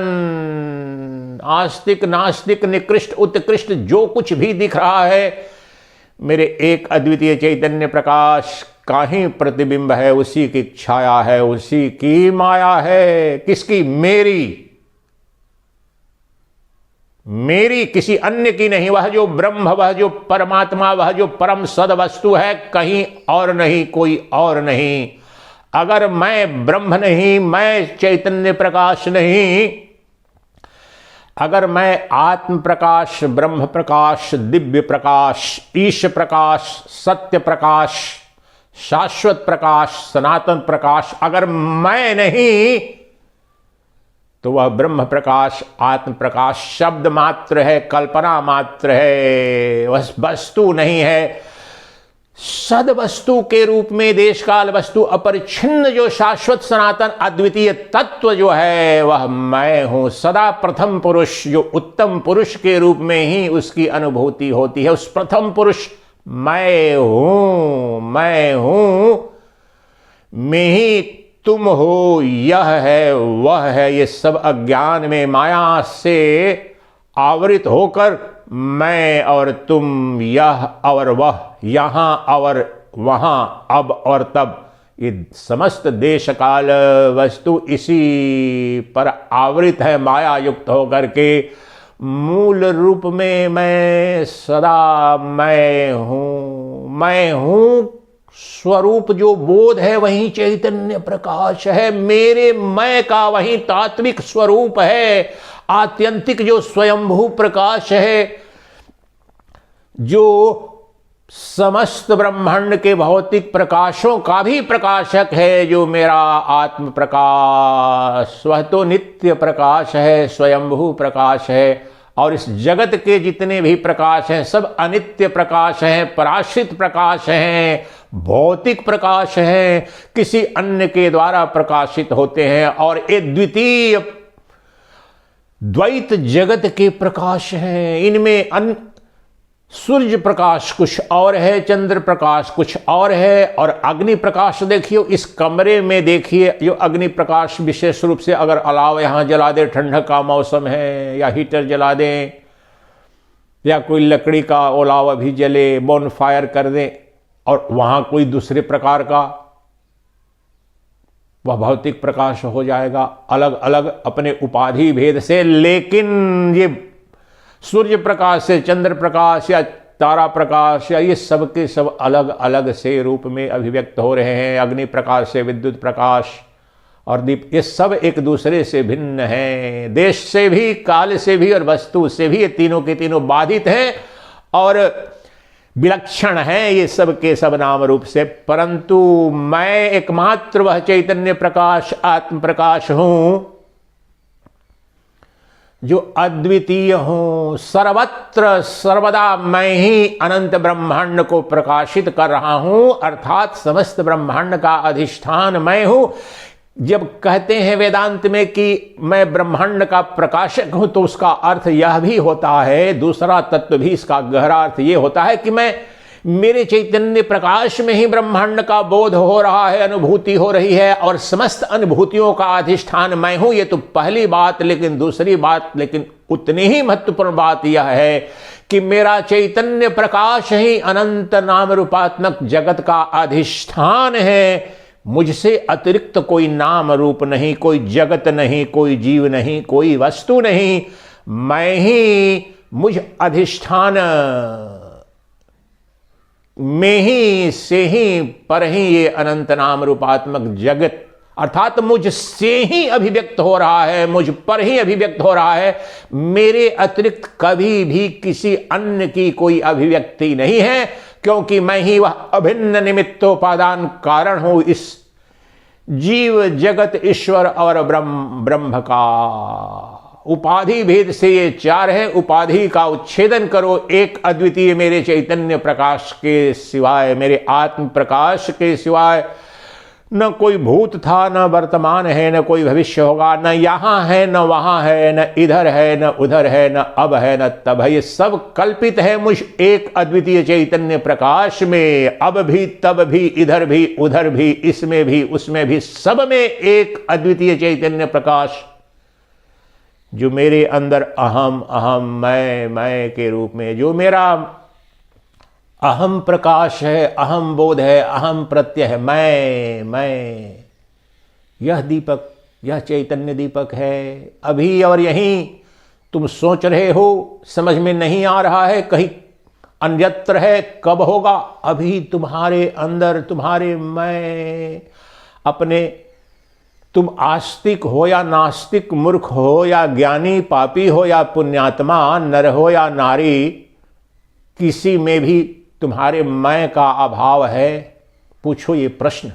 आस्तिक नास्तिक निकृष्ट उत्कृष्ट जो कुछ भी दिख रहा है मेरे एक अद्वितीय चैतन्य प्रकाश का ही प्रतिबिंब है, उसी की छाया है, उसी की माया है। किसकी? मेरी, किसी अन्य की नहीं। वह जो ब्रह्म, वह जो परमात्मा, वह जो परम सद वस्तु है, कहीं और नहीं, कोई और नहीं। अगर मैं ब्रह्म नहीं, मैं चैतन्य प्रकाश नहीं, अगर मैं आत्म प्रकाश, ब्रह्म प्रकाश, दिव्य प्रकाश, ईश प्रकाश, सत्य प्रकाश, शाश्वत प्रकाश, सनातन प्रकाश, अगर मैं नहीं तो वह ब्रह्म प्रकाश, आत्म प्रकाश शब्द मात्र है, कल्पना मात्र है, वह वस्तु नहीं है। सद वस्तु के रूप में देश काल वस्तु अपरिच्छिन्न जो शाश्वत सनातन अद्वितीय तत्व जो है वह मैं हूं। सदा प्रथम पुरुष जो उत्तम पुरुष के रूप में ही उसकी अनुभूति होती है। उस प्रथम पुरुष मैं हूं, मैं ही तुम हो, यह है वह है। ये सब अज्ञान में माया से आवृत होकर मैं और तुम, यह और वह, यहां और वहां, अब और तब, ये समस्त देश काल वस्तु इसी पर आवृत है माया युक्त होकर के। मूल रूप में मैं सदा मैं हूं। स्वरूप जो बोध है वही चैतन्य प्रकाश है। मेरे मैं का वही तात्विक स्वरूप है। आत्यंतिक जो स्वयंभू प्रकाश है, जो समस्त ब्रह्मांड के भौतिक प्रकाशों का भी प्रकाशक है, जो मेरा आत्म प्रकाश, वह तो नित्य प्रकाश है, स्वयंभू प्रकाश है। और इस जगत के जितने भी प्रकाश हैं सब अनित्य प्रकाश हैं, पराश्रित प्रकाश हैं, भौतिक प्रकाश हैं, किसी अन्य के द्वारा प्रकाशित होते हैं। और ये द्वितीय द्वैत जगत के प्रकाश हैं। इनमें सूर्य प्रकाश कुछ और है, चंद्र प्रकाश कुछ और है, और अग्नि प्रकाश देखिए इस कमरे में देखिए, जो अग्नि प्रकाश विशेष रूप से अगर अलाव यहाँ जला दे, ठंडक का मौसम है, या हीटर जला दें, या कोई लकड़ी का ओलावा भी जले, बोन फायर कर दें, और वहाँ कोई दूसरे प्रकार का वह भौतिक प्रकाश हो जाएगा, अलग अलग अपने उपाधि भेद से। लेकिन ये सूर्य प्रकाश से चंद्र प्रकाश या तारा प्रकाश या ये सब के सब अलग अलग से रूप में अभिव्यक्त हो रहे हैं। अग्नि प्रकाश से विद्युत प्रकाश और दीप, ये सब एक दूसरे से भिन्न हैं। देश से भी, काल से भी और वस्तु से भी, ये तीनों के तीनों बाधित हैं और विलक्षण है ये सब के सब नाम रूप से। परंतु मैं एकमात्र वह चैतन्य प्रकाश, आत्म प्रकाश हूं जो अद्वितीय हूं। सर्वत्र सर्वदा मैं ही अनंत ब्रह्मांड को प्रकाशित कर रहा हूं, अर्थात समस्त ब्रह्मांड का अधिष्ठान मैं हूं। जब कहते हैं वेदांत में कि मैं ब्रह्मांड का प्रकाशक हूं, तो उसका अर्थ यह भी होता है, दूसरा तत्व भी इसका गहरा अर्थ यह होता है कि मेरे चैतन्य प्रकाश में ही ब्रह्मांड का बोध हो रहा है, अनुभूति हो रही है, और समस्त अनुभूतियों का अधिष्ठान मैं हूं। ये तो पहली बात। लेकिन दूसरी बात, लेकिन उतनी ही महत्वपूर्ण बात यह है कि मेरा चैतन्य प्रकाश ही अनंत नाम रूपात्मक जगत का अधिष्ठान है। मुझसे अतिरिक्त कोई नाम रूप नहीं, कोई जगत नहीं, कोई जीव नहीं, कोई वस्तु नहीं। मैं ही, मुझ अधिष्ठान में ही से ही पर ही ये अनंत नाम रूपात्मक जगत अर्थात मुझसे ही अभिव्यक्त हो रहा है, मुझ पर ही अभिव्यक्त हो रहा है। मेरे अतिरिक्त कभी भी किसी अन्य की कोई अभिव्यक्ति नहीं है, क्योंकि मैं ही वह अभिन्न निमित्तोपादान कारण हूं इस जीव जगत ईश्वर और ब्रह्म का। उपाधि भेद से ये चार है, उपाधि का उच्छेदन करो। एक अद्वितीय मेरे चैतन्य प्रकाश के सिवाय, मेरे आत्म प्रकाश के सिवाय न कोई भूत था, न वर्तमान है, न कोई भविष्य होगा, न यहां है न वहां है, न इधर है न उधर है, न अब है न तब है। ये सब कल्पित है मुझ एक अद्वितीय चैतन्य प्रकाश में। अब भी, तब भी, इधर भी, उधर भी, इसमें भी, उसमें भी, सब में एक अद्वितीय चैतन्य प्रकाश जो मेरे अंदर अहम अहम मैं के रूप में, जो मेरा अहम प्रकाश है, अहम बोध है, अहम प्रत्यय है, मैं। यह दीपक, यह चैतन्य दीपक है। अभी और यहीं तुम सोच रहे हो, समझ में नहीं आ रहा है, कहीं अन्यत्र है, कब होगा? अभी तुम्हारे अंदर, तुम्हारे मैं अपने, तुम आस्तिक हो या नास्तिक, मूर्ख हो या ज्ञानी, पापी हो या पुण्यात्मा, नर हो या नारी, किसी में भी तुम्हारे मैं का अभाव है? पूछो ये प्रश्न।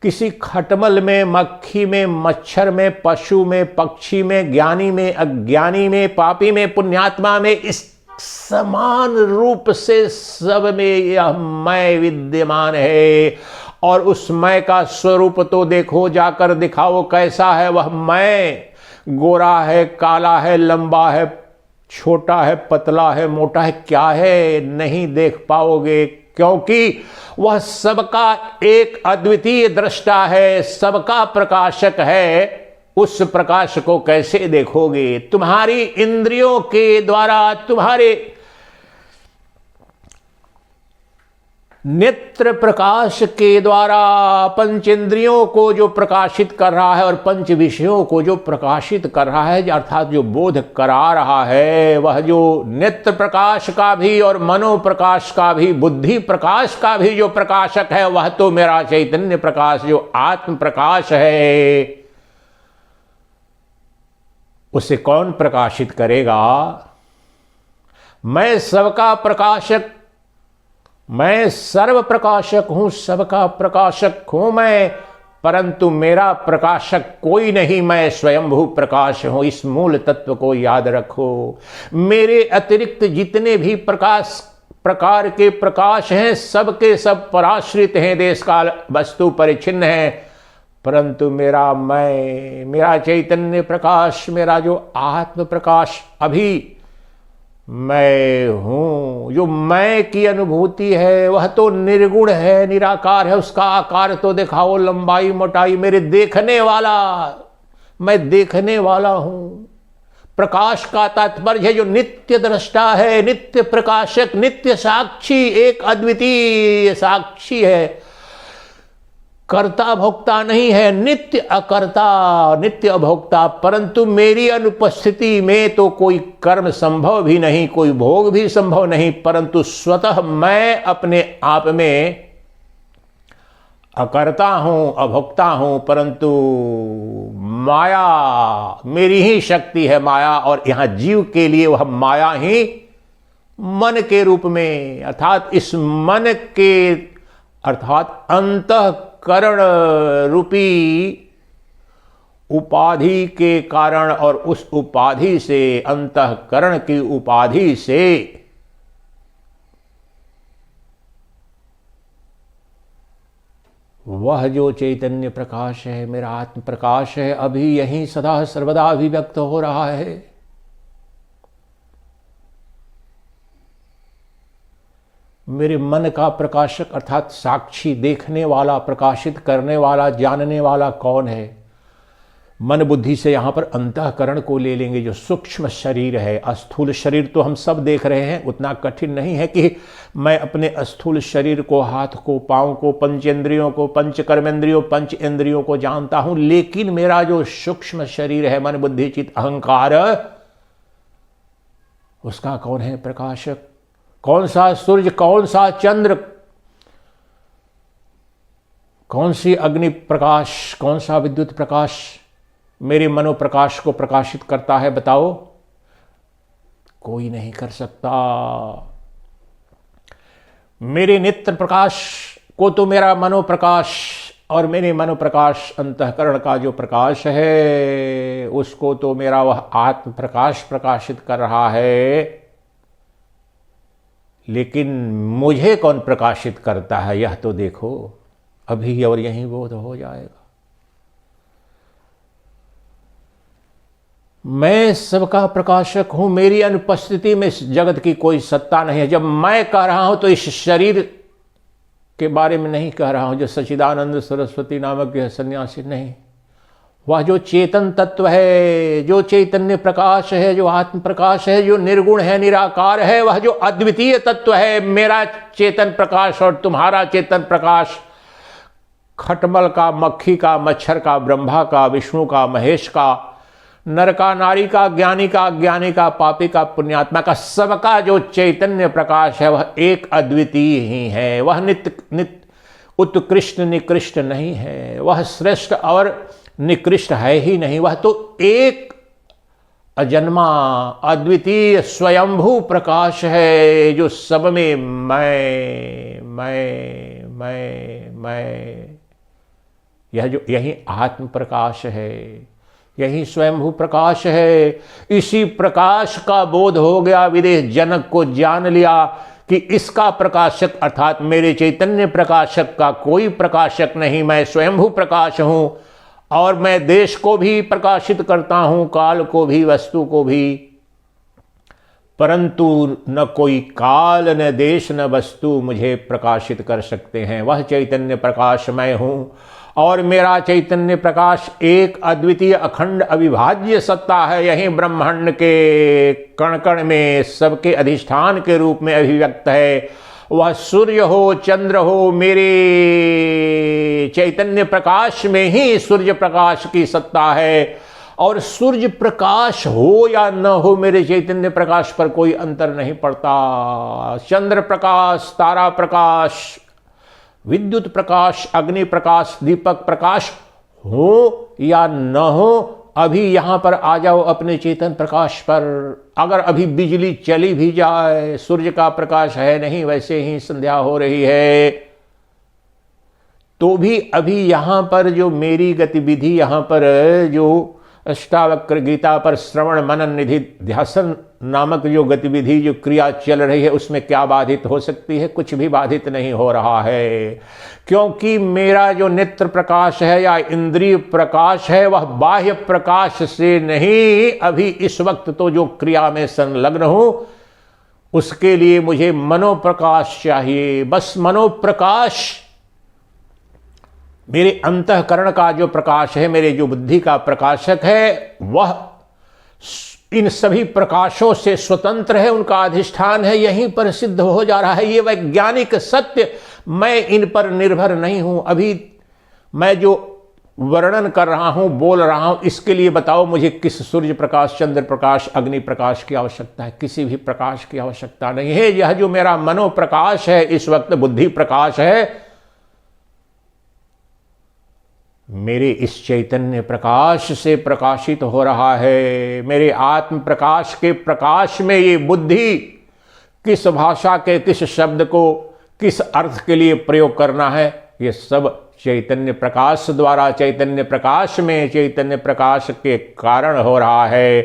किसी खटमल में, मक्खी में, मच्छर में, पशु में, पक्षी में, ज्ञानी में, अज्ञानी में, पापी में, पुण्यात्मा में, इस समान रूप से सब में यह मैं विद्यमान है। और उस मैं का स्वरूप तो देखो, जाकर दिखाओ कैसा है वह मैं। गोरा है, काला है, लंबा है, छोटा है, पतला है, मोटा है, क्या है? नहीं देख पाओगे, क्योंकि वह सबका एक अद्वितीय दृष्टा है, सबका प्रकाशक है। उस प्रकाश को कैसे देखोगे? तुम्हारी इंद्रियों के द्वारा, तुम्हारे नेत्र प्रकाश के द्वारा पंच इंद्रियों को जो प्रकाशित कर रहा है और पंच विषयों को जो प्रकाशित कर रहा है, अर्थात जो बोध करा रहा है, वह जो नेत्र प्रकाश का भी और मनो प्रकाश का भी, बुद्धि प्रकाश का भी जो प्रकाशक है, वह तो मेरा चैतन्य प्रकाश जो आत्म प्रकाश है। उसे कौन प्रकाशित करेगा? मैं सबका प्रकाशक, मैं सर्व प्रकाशक हूं, सबका प्रकाशक हूं मैं, परंतु मेरा प्रकाशक कोई नहीं, मैं स्वयंभू प्रकाश हूं। इस मूल तत्व को याद रखो। मेरे अतिरिक्त जितने भी प्रकार के प्रकाश हैं, सबके सब पराश्रित हैं, देश काल वस्तु परिच्छिन्न है, परंतु मेरा मैं, मेरा चैतन्य प्रकाश, मेरा जो आत्म प्रकाश अभी मैं हूं, जो मैं की अनुभूति है, वह तो निर्गुण है, निराकार है। उसका आकार तो दिखाओ, लंबाई, मोटाई, मेरे देखने वाला, मैं देखने वाला हूं। प्रकाश का तात्पर्य है जो नित्य दृष्टा है, नित्य प्रकाशक, नित्य साक्षी, एक अद्वितीय साक्षी है। कर्ता भोक्ता नहीं है, नित्य अकर्ता, नित्य अभोक्ता। परंतु मेरी अनुपस्थिति में तो कोई कर्म संभव भी नहीं, कोई भोग भी संभव नहीं, परंतु स्वतः मैं अपने आप में अकर्ता हूं, अभोक्ता हूं, परंतु माया मेरी ही शक्ति है, माया। और यहां जीव के लिए वह माया ही मन के रूप में, अर्थात इस मन के, अर्थात अंतःकरण रूपी उपाधि के कारण, और उस उपाधि से, अंतःकरण की उपाधि से वह जो चैतन्य प्रकाश है, मेरा आत्म प्रकाश है, अभी यहीं सदा सर्वदा अभिव्यक्त हो रहा है। मेरे मन का प्रकाशक अर्थात साक्षी, देखने वाला, प्रकाशित करने वाला, जानने वाला कौन है? मन बुद्धि से यहां पर अंतःकरण को ले लेंगे, जो सूक्ष्म शरीर है। अस्थूल शरीर तो हम सब देख रहे हैं, उतना कठिन नहीं है कि मैं अपने अस्थूल शरीर को, हाथ को, पांव को, पंचेंद्रियों को, पंच कर्मेंद्रियों, पंच इंद्रियों को जानता हूं, लेकिन मेरा जो सूक्ष्म शरीर है, मन बुद्धि चित्त अहंकार, उसका कौन है प्रकाशक? कौन सा सूर्य, कौन सा चंद्र, कौन सी अग्नि प्रकाश, कौन सा विद्युत प्रकाश मेरे मनोप्रकाश को प्रकाशित करता है? बताओ। कोई नहीं कर सकता। मेरे नेत्र प्रकाश को तो मेरा मनोप्रकाश और मेरे मनो प्रकाश अंतःकरण का जो प्रकाश है उसको तो मेरा वह आत्म प्रकाश प्रकाशित कर रहा है, लेकिन मुझे कौन प्रकाशित करता है यह तो देखो, अभी और यहीं बोध हो जाएगा। मैं सबका प्रकाशक हूं, मेरी अनुपस्थिति में इस जगत की कोई सत्ता नहीं है। जब मैं कह रहा हूं तो इस शरीर के बारे में नहीं कह रहा हूं, जो सच्चिदानंद सरस्वती नामक यह सन्यासी नहीं, वह जो चेतन तत्व है, जो चैतन्य प्रकाश है, जो आत्म प्रकाश है, जो निर्गुण है, निराकार है, वह जो अद्वितीय तत्व है। मेरा चेतन प्रकाश और तुम्हारा चेतन प्रकाश खटमल का, मक्खी का, मच्छर का, ब्रह्मा का, विष्णु का, महेश का, नर का, नारी का, ज्ञानी का, अज्ञानी का, पापी का, पुण्यात्मा का, सबका जो चैतन्य प्रकाश है वह एक अद्वितीय ही है। वह नित्य उत्कृष्ट निकृष्ट नहीं है, वह श्रेष्ठ और निकृष्ट है ही नहीं, वह तो एक अजन्मा अद्वितीय स्वयंभू प्रकाश है जो सब में मैं यही आत्म प्रकाश है, यही स्वयंभू प्रकाश है। इसी प्रकाश का बोध हो गया विदेह जनक को, जान लिया कि इसका प्रकाशक अर्थात मेरे चैतन्य प्रकाशक का कोई प्रकाशक नहीं, मैं स्वयंभू प्रकाश हूं और मैं देश को भी प्रकाशित करता हूं, काल को भी, वस्तु को भी, परंतु न कोई काल, न देश, न वस्तु मुझे प्रकाशित कर सकते हैं। वह चैतन्य प्रकाश मैं हूं और मेरा चैतन्य प्रकाश एक अद्वितीय अखंड अविभाज्य सत्ता है। यही ब्रह्मांड के कण कण में सबके अधिष्ठान के रूप में अभिव्यक्त है। वह सूर्य हो, चंद्र हो, मेरे चैतन्य प्रकाश में ही सूर्य प्रकाश की सत्ता है। और सूर्य प्रकाश हो या न हो, मेरे चैतन्य प्रकाश पर कोई अंतर नहीं पड़ता। चंद्र प्रकाश, तारा प्रकाश, विद्युत प्रकाश, अग्नि प्रकाश, दीपक प्रकाश हो या न हो, अभी यहां पर आ जाओ अपने चेतन प्रकाश पर। अगर अभी बिजली चली भी जाए, सूर्य का प्रकाश है नहीं, वैसे ही संध्या हो रही है, तो भी अभी यहां पर जो मेरी गतिविधि, यहां पर जो अष्टावक्र गीता पर श्रवण मनन निधि ध्यासन नामक जो गतिविधि, जो क्रिया चल रही है, उसमें क्या बाधित हो सकती है? कुछ भी बाधित नहीं हो रहा है, क्योंकि मेरा जो नेत्र प्रकाश है या इंद्रिय प्रकाश है वह बाह्य प्रकाश से नहीं, अभी इस वक्त तो जो क्रिया में संलग्न हूं उसके लिए मुझे मनोप्रकाश चाहिए। बस मनोप्रकाश मेरे अंतःकरण का जो प्रकाश है, मेरे जो बुद्धि का प्रकाशक है, वह इन सभी प्रकाशों से स्वतंत्र है, उनका अधिष्ठान है, यहीं पर सिद्ध हो जा रहा है। ये वैज्ञानिक सत्य, मैं इन पर निर्भर नहीं हूं। अभी मैं जो वर्णन कर रहा हूं, बोल रहा हूं, इसके लिए बताओ मुझे किस सूर्य प्रकाश, चंद्र प्रकाश, अग्नि प्रकाश की आवश्यकता है? किसी भी प्रकाश की आवश्यकता नहीं है। यह जो मेरा मनोप्रकाश है, इस वक्त बुद्धि प्रकाश है, मेरे इस चैतन्य प्रकाश से प्रकाशित हो रहा है। मेरे आत्म प्रकाश के प्रकाश में ये बुद्धि किस भाषा के, किस शब्द को किस अर्थ के लिए प्रयोग करना है, ये सब चैतन्य प्रकाश द्वारा, चैतन्य प्रकाश में, चैतन्य प्रकाश के कारण हो रहा है।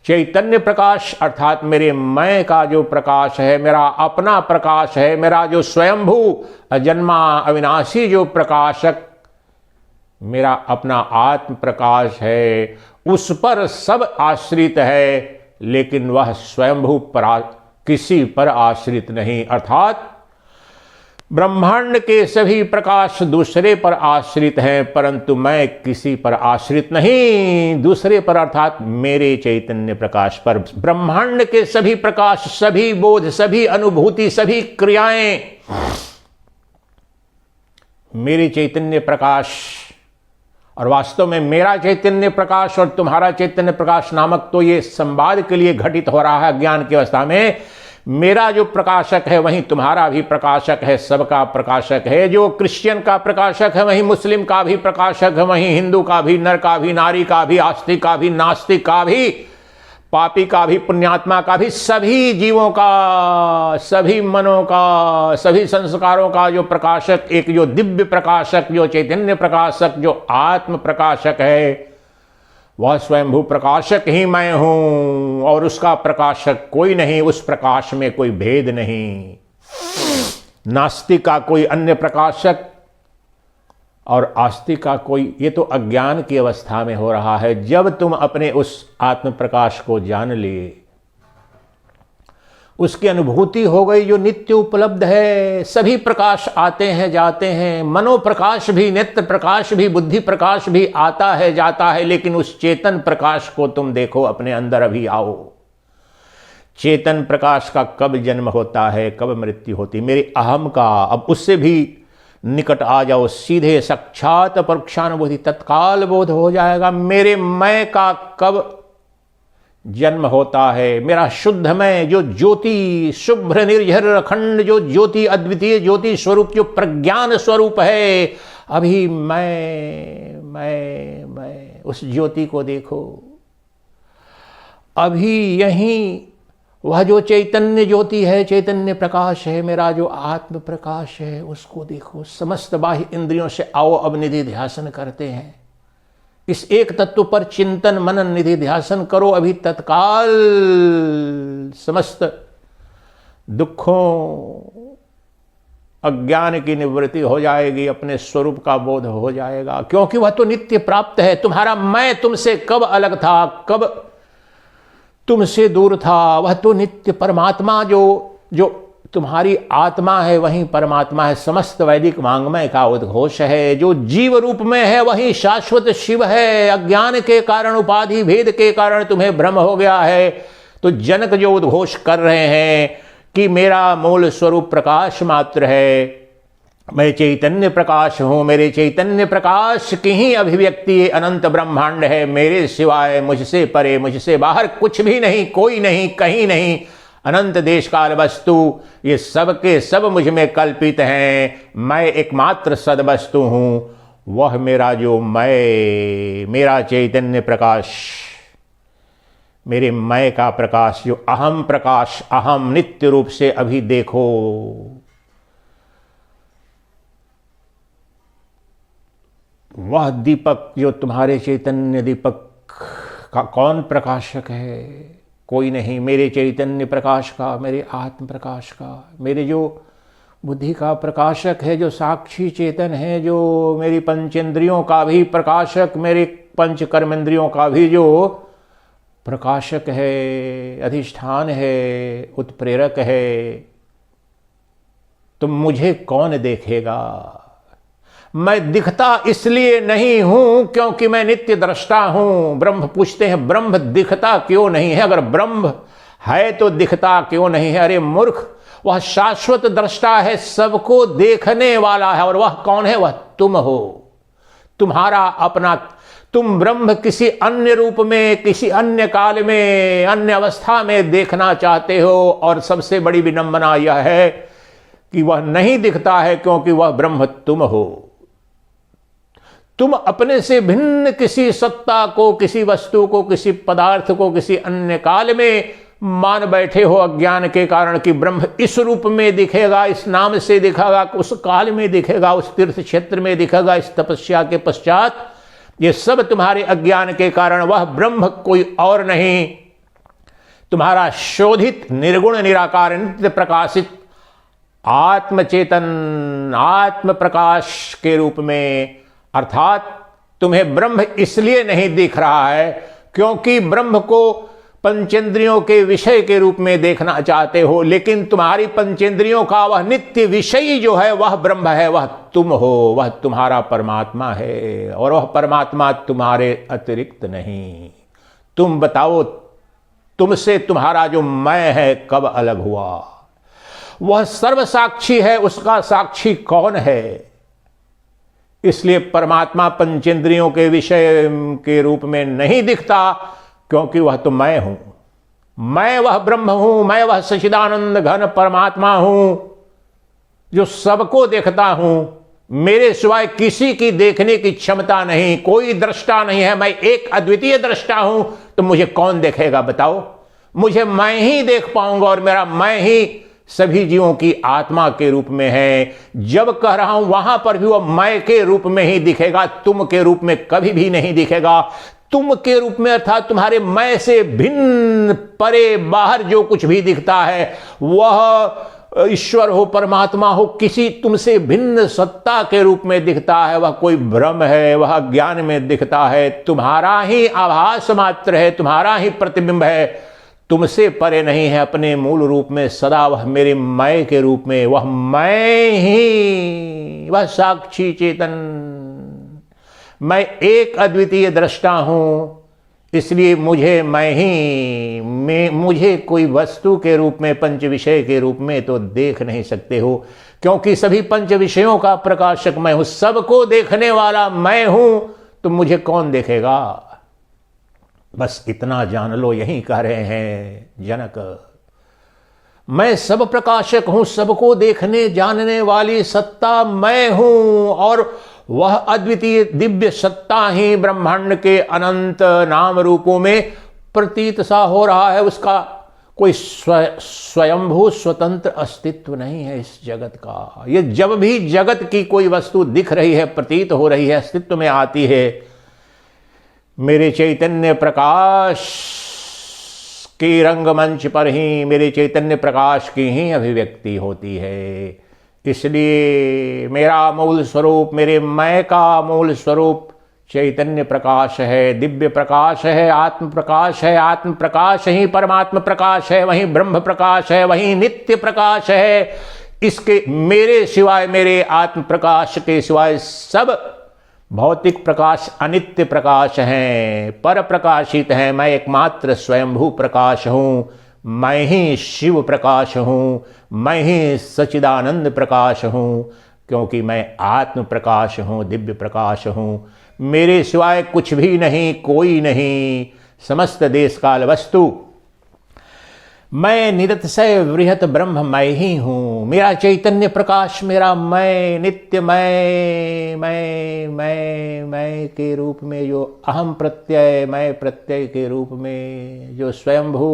चैतन्य प्रकाश अर्थात मेरे मैं का जो प्रकाश है, मेरा अपना प्रकाश है, मेरा जो स्वयंभू अजन्मा अविनाशी जो प्रकाशक मेरा अपना आत्म प्रकाश है, उस पर सब आश्रित है, लेकिन वह स्वयंभू किसी पर आश्रित नहीं। अर्थात ब्रह्मांड के सभी प्रकाश दूसरे पर आश्रित हैं, परंतु मैं किसी पर आश्रित नहीं। दूसरे पर अर्थात मेरे चैतन्य प्रकाश पर। ब्रह्मांड के सभी प्रकाश, सभी बोध, सभी अनुभूति, सभी क्रियाएं मेरे चैतन्य प्रकाश, और वास्तव में मेरा चैतन्य प्रकाश और तुम्हारा चैतन्य प्रकाश नामक तो ये संवाद के लिए घटित हो रहा है ज्ञान की अवस्था में। मेरा जो प्रकाशक है वहीं तुम्हारा भी प्रकाशक है, सबका प्रकाशक है। जो क्रिश्चियन का प्रकाशक है वहीं मुस्लिम का भी प्रकाशक है, वहीं हिंदू का भी, नर का भी, नारी का भी, आस्तिक का भी, नास्तिक का भी, पापी का भी, पुण्यात्मा का भी, सभी जीवों का, सभी मनों का, सभी संस्कारों का जो प्रकाशक, एक जो दिव्य प्रकाशक, जो चैतन्य प्रकाशक, जो आत्म प्रकाशक है, वह स्वयंभू प्रकाशक ही मैं हूं और उसका प्रकाशक कोई नहीं। उस प्रकाश में कोई भेद नहीं। नास्तिक का कोई अन्य प्रकाशक और आस्तिक का कोई, ये तो अज्ञान की अवस्था में हो रहा है। जब तुम अपने उस आत्म प्रकाश को जान लिए, उसकी अनुभूति हो गई जो नित्य उपलब्ध है। सभी प्रकाश आते हैं जाते हैं, मनोप्रकाश भी, नेत्र प्रकाश भी, बुद्धि प्रकाश भी आता है जाता है, लेकिन उस चेतन प्रकाश को तुम देखो अपने अंदर। अभी आओ। चेतन प्रकाश का कब जन्म होता है, कब मृत्यु होती, मेरे अहम का। अब उससे भी निकट आ जाओ, सीधे साक्षात परोक्षानुभूति, तत्काल बोध हो जाएगा। मेरे मैं का कब जन्म होता है, मेरा शुद्ध मैं, जो ज्योति, शुभ्र निर्झर अखंड जो ज्योति, अद्वितीय ज्योति स्वरूप, जो प्रज्ञान स्वरूप है, अभी मैं उस ज्योति को देखो। अभी यहीं वह जो चैतन्य ज्योति है, चैतन्य प्रकाश है, मेरा जो आत्म प्रकाश है, उसको देखो। समस्त बाह्य इंद्रियों से आओ, अब निधि ध्यासन करते हैं। इस एक तत्व पर चिंतन मनन निधि ध्यासन करो। अभी तत्काल समस्त दुखों, अज्ञान की निवृत्ति हो जाएगी, अपने स्वरूप का बोध हो जाएगा, क्योंकि वह तो नित्य प्राप्त है। तुम्हारा मैं तुमसे कब अलग था, कब तुमसे दूर था? वह तो नित्य परमात्मा, जो तुम्हारी आत्मा है, वही परमात्मा है। समस्त वैदिक वांग्मय का उद्घोष है। जो जीव रूप में है वही शाश्वत शिव है। अज्ञान के कारण, उपाधि भेद के कारण तुम्हें भ्रम हो गया है। तो जनक जो उद्घोष कर रहे हैं कि मेरा मूल स्वरूप प्रकाश मात्र है, मैं चैतन्य प्रकाश हूं, मेरे चैतन्य प्रकाश की ही अभिव्यक्ति अनंत ब्रह्मांड है। मेरे सिवाय, मुझसे परे, मुझसे बाहर कुछ भी नहीं, कोई नहीं, कहीं नहीं। अनंत देश काल वस्तु ये सब के सब मुझ में कल्पित हैं। मैं एकमात्र सद वस्तु हूं। वह मेरा जो मैं, मेरा चैतन्य प्रकाश, मेरे मैं का प्रकाश, जो अहम प्रकाश, अहम नित्य रूप से अभी देखो। वह दीपक जो तुम्हारे चैतन्य दीपक का कौन प्रकाशक है? कोई नहीं। मेरे चैतन्य प्रकाश का, मेरे आत्म प्रकाश का, मेरे जो बुद्धि का प्रकाशक है, जो साक्षी चेतन है, जो मेरी पंचेंद्रियों का भी प्रकाशक, मेरे पंच कर्मेंद्रियों का भी जो प्रकाशक है, अधिष्ठान है, उत्प्रेरक है। तो मुझे कौन देखेगा? मैं दिखता इसलिए नहीं हूं क्योंकि मैं नित्य दृष्टा हूं। ब्रह्म पूछते हैं ब्रह्म दिखता क्यों नहीं है? अगर ब्रह्म है तो दिखता क्यों नहीं है? अरे मूर्ख, वह शाश्वत दृष्टा है, सबको देखने वाला है। और वह कौन है? वह तुम हो, तुम्हारा अपना। तुम ब्रह्म किसी अन्य रूप में, किसी अन्य काल में, अन्य अवस्था में देखना चाहते हो। और सबसे बड़ी विडंबना यह है कि वह नहीं दिखता है क्योंकि वह ब्रह्म तुम हो। तुम अपने से भिन्न किसी सत्ता को, किसी वस्तु को, किसी पदार्थ को किसी अन्य काल में मान बैठे हो अज्ञान के कारण कि ब्रह्म इस रूप में दिखेगा, इस नाम से दिखेगा, उस काल में दिखेगा, उस तीर्थ क्षेत्र में दिखेगा, इस तपस्या के पश्चात। ये सब तुम्हारे अज्ञान के कारण। वह ब्रह्म कोई और नहीं, तुम्हारा शोधित, निर्गुण, निराकार, नित्य प्रकाशित आत्मचेतन, आत्म प्रकाश के रूप में। अर्थात तुम्हें ब्रह्म इसलिए नहीं दिख रहा है क्योंकि ब्रह्म को पंचेंद्रियों के विषय के रूप में देखना चाहते हो, लेकिन तुम्हारी पंचेंद्रियों का वह नित्य विषय जो है वह ब्रह्म है, वह तुम हो, वह तुम्हारा परमात्मा है। और वह परमात्मा तुम्हारे अतिरिक्त नहीं। तुम बताओ, तुमसे तुम्हारा जो मैं है कब अलग हुआ? वह सर्वसाक्षी है, उसका साक्षी कौन है? इसलिए परमात्मा पंचेंद्रियों के विषय के रूप में नहीं दिखता क्योंकि वह तो मैं हूं। मैं वह ब्रह्म हूं, मैं वह सच्चिदानंद घन परमात्मा हूं जो सबको देखता हूं। मेरे सिवाय किसी की देखने की क्षमता नहीं, कोई दृष्टा नहीं है, मैं एक अद्वितीय दृष्टा हूं, तो मुझे कौन देखेगा बताओ? मुझे मैं ही देख पाऊंगा और मेरा मैं ही सभी जीवों की आत्मा के रूप में है। जब कह रहा हूं वहां पर भी वह मैं के रूप में ही दिखेगा, तुम के रूप में कभी भी नहीं दिखेगा। तुम के रूप में अर्थात तुम्हारे मैं से भिन्न परे बाहर जो कुछ भी दिखता है वह ईश्वर हो, परमात्मा हो, किसी तुमसे भिन्न सत्ता के रूप में दिखता है। वह कोई भ्रम है, वह ज्ञान में दिखता है, तुम्हारा ही आभास मात्र है, तुम्हारा ही प्रतिबिंब है, तुमसे परे नहीं है। अपने मूल रूप में सदा वह मेरे मैं के रूप में, वह मैं ही, वह साक्षी चेतन, मैं एक अद्वितीय दृष्टा हूं। इसलिए मुझे मैं ही, मुझे कोई वस्तु के रूप में, पंच विषय के रूप में तो देख नहीं सकते हो, क्योंकि सभी पंच विषयों का प्रकाशक मैं हूं, सबको देखने वाला मैं हूं, तो मुझे कौन देखेगा? बस इतना जान लो, यही कह रहे हैं जनक। मैं सब प्रकाशक हूं, सबको देखने जानने वाली सत्ता मैं हूं, और वह अद्वितीय दिव्य सत्ता ही ब्रह्मांड के अनंत नाम रूपों में प्रतीत सा हो रहा है। उसका कोई स्वयंभू स्वतंत्र अस्तित्व नहीं है इस जगत का। ये जब भी जगत की कोई वस्तु दिख रही है, प्रतीत हो रही है, अस्तित्व में आती है, मेरे चैतन्य प्रकाश के रंगमंच पर ही, मेरे चैतन्य प्रकाश की ही अभिव्यक्ति होती है। इसलिए मेरा मूल स्वरूप, मेरे मैं का मूल स्वरूप चैतन्य प्रकाश है, दिव्य प्रकाश है, आत्म प्रकाश है। आत्म प्रकाश ही परमात्म प्रकाश है, वही ब्रह्म प्रकाश है, वही नित्य प्रकाश है। इसके मेरे सिवाय, मेरे आत्म प्रकाश के सिवाय सब भौतिक प्रकाश अनित्य प्रकाश हैं, पर प्रकाशित हैं। मैं एकमात्र स्वयंभू प्रकाश हूं, मैं ही शिव प्रकाश हूं, मैं ही सच्चिदानंद प्रकाश हूं, क्योंकि मैं आत्म प्रकाश हूं, दिव्य प्रकाश हूं। मेरे सिवाय कुछ भी नहीं, कोई नहीं, समस्त देश काल वस्तु मैं निरतिशय वृहत ब्रह्म मैं ही हूं। मेरा चैतन्य प्रकाश, मेरा मैं, नित्य मैं के रूप में जो अहम प्रत्यय, मैं प्रत्यय के रूप में जो स्वयंभू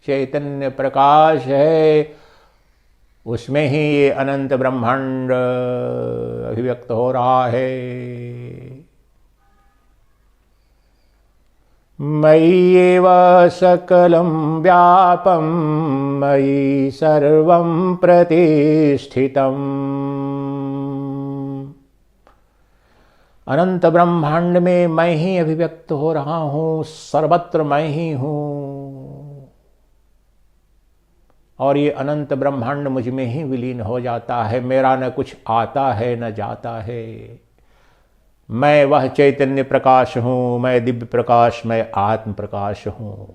चैतन्य प्रकाश है, उसमें ही ये अनंत ब्रह्मांड अभिव्यक्त हो रहा है। मय्येव सकलं व्यापं मयि सर्वं प्रतिष्ठितम्। अनंत ब्रह्मांड में मैं ही अभिव्यक्त हो रहा हूं, सर्वत्र मैं ही हूं, और ये अनंत ब्रह्मांड मुझ में ही विलीन हो जाता है। मेरा न कुछ आता है न जाता है। मैं वह चैतन्य प्रकाश हूं, मैं दिव्य प्रकाश, मैं आत्म प्रकाश हूं।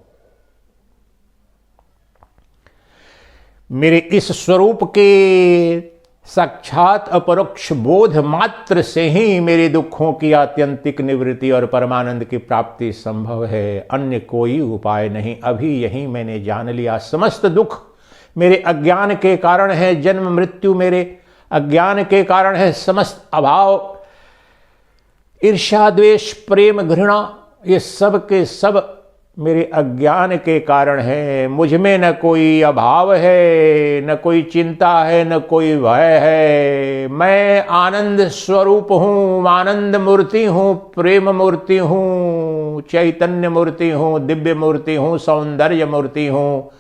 मेरे इस स्वरूप के साक्षात अपरोक्ष बोध मात्र से ही मेरे दुखों की आत्यंतिक निवृत्ति और परमानंद की प्राप्ति संभव है, अन्य कोई उपाय नहीं। अभी यही मैंने जान लिया। समस्त दुख मेरे अज्ञान के कारण है, जन्म मृत्यु मेरे अज्ञान के कारण है, समस्त अभाव, ईर्ष्या द्वेष प्रेम घृणा, ये सब के सब मेरे अज्ञान के कारण है। मुझ में न कोई अभाव है, न कोई चिंता है, न कोई भय है। मैं आनंद स्वरूप हूँ, आनंद मूर्ति हूँ, प्रेम मूर्ति हूँ, चैतन्य मूर्ति हूँ, दिव्य मूर्ति हूँ, सौंदर्य मूर्ति हूँ,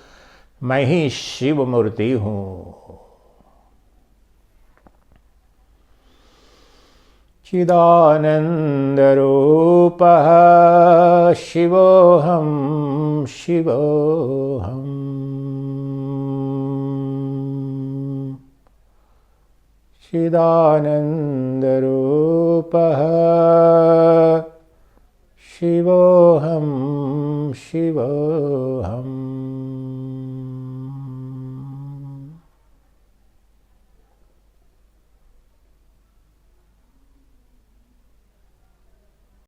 मैं ही शिव मूर्ति हूँ। चिदानंद रूपः शिवोऽहं शिवोऽहम्। चिदानंद रूपः शिवोऽहं शिवोऽहम्।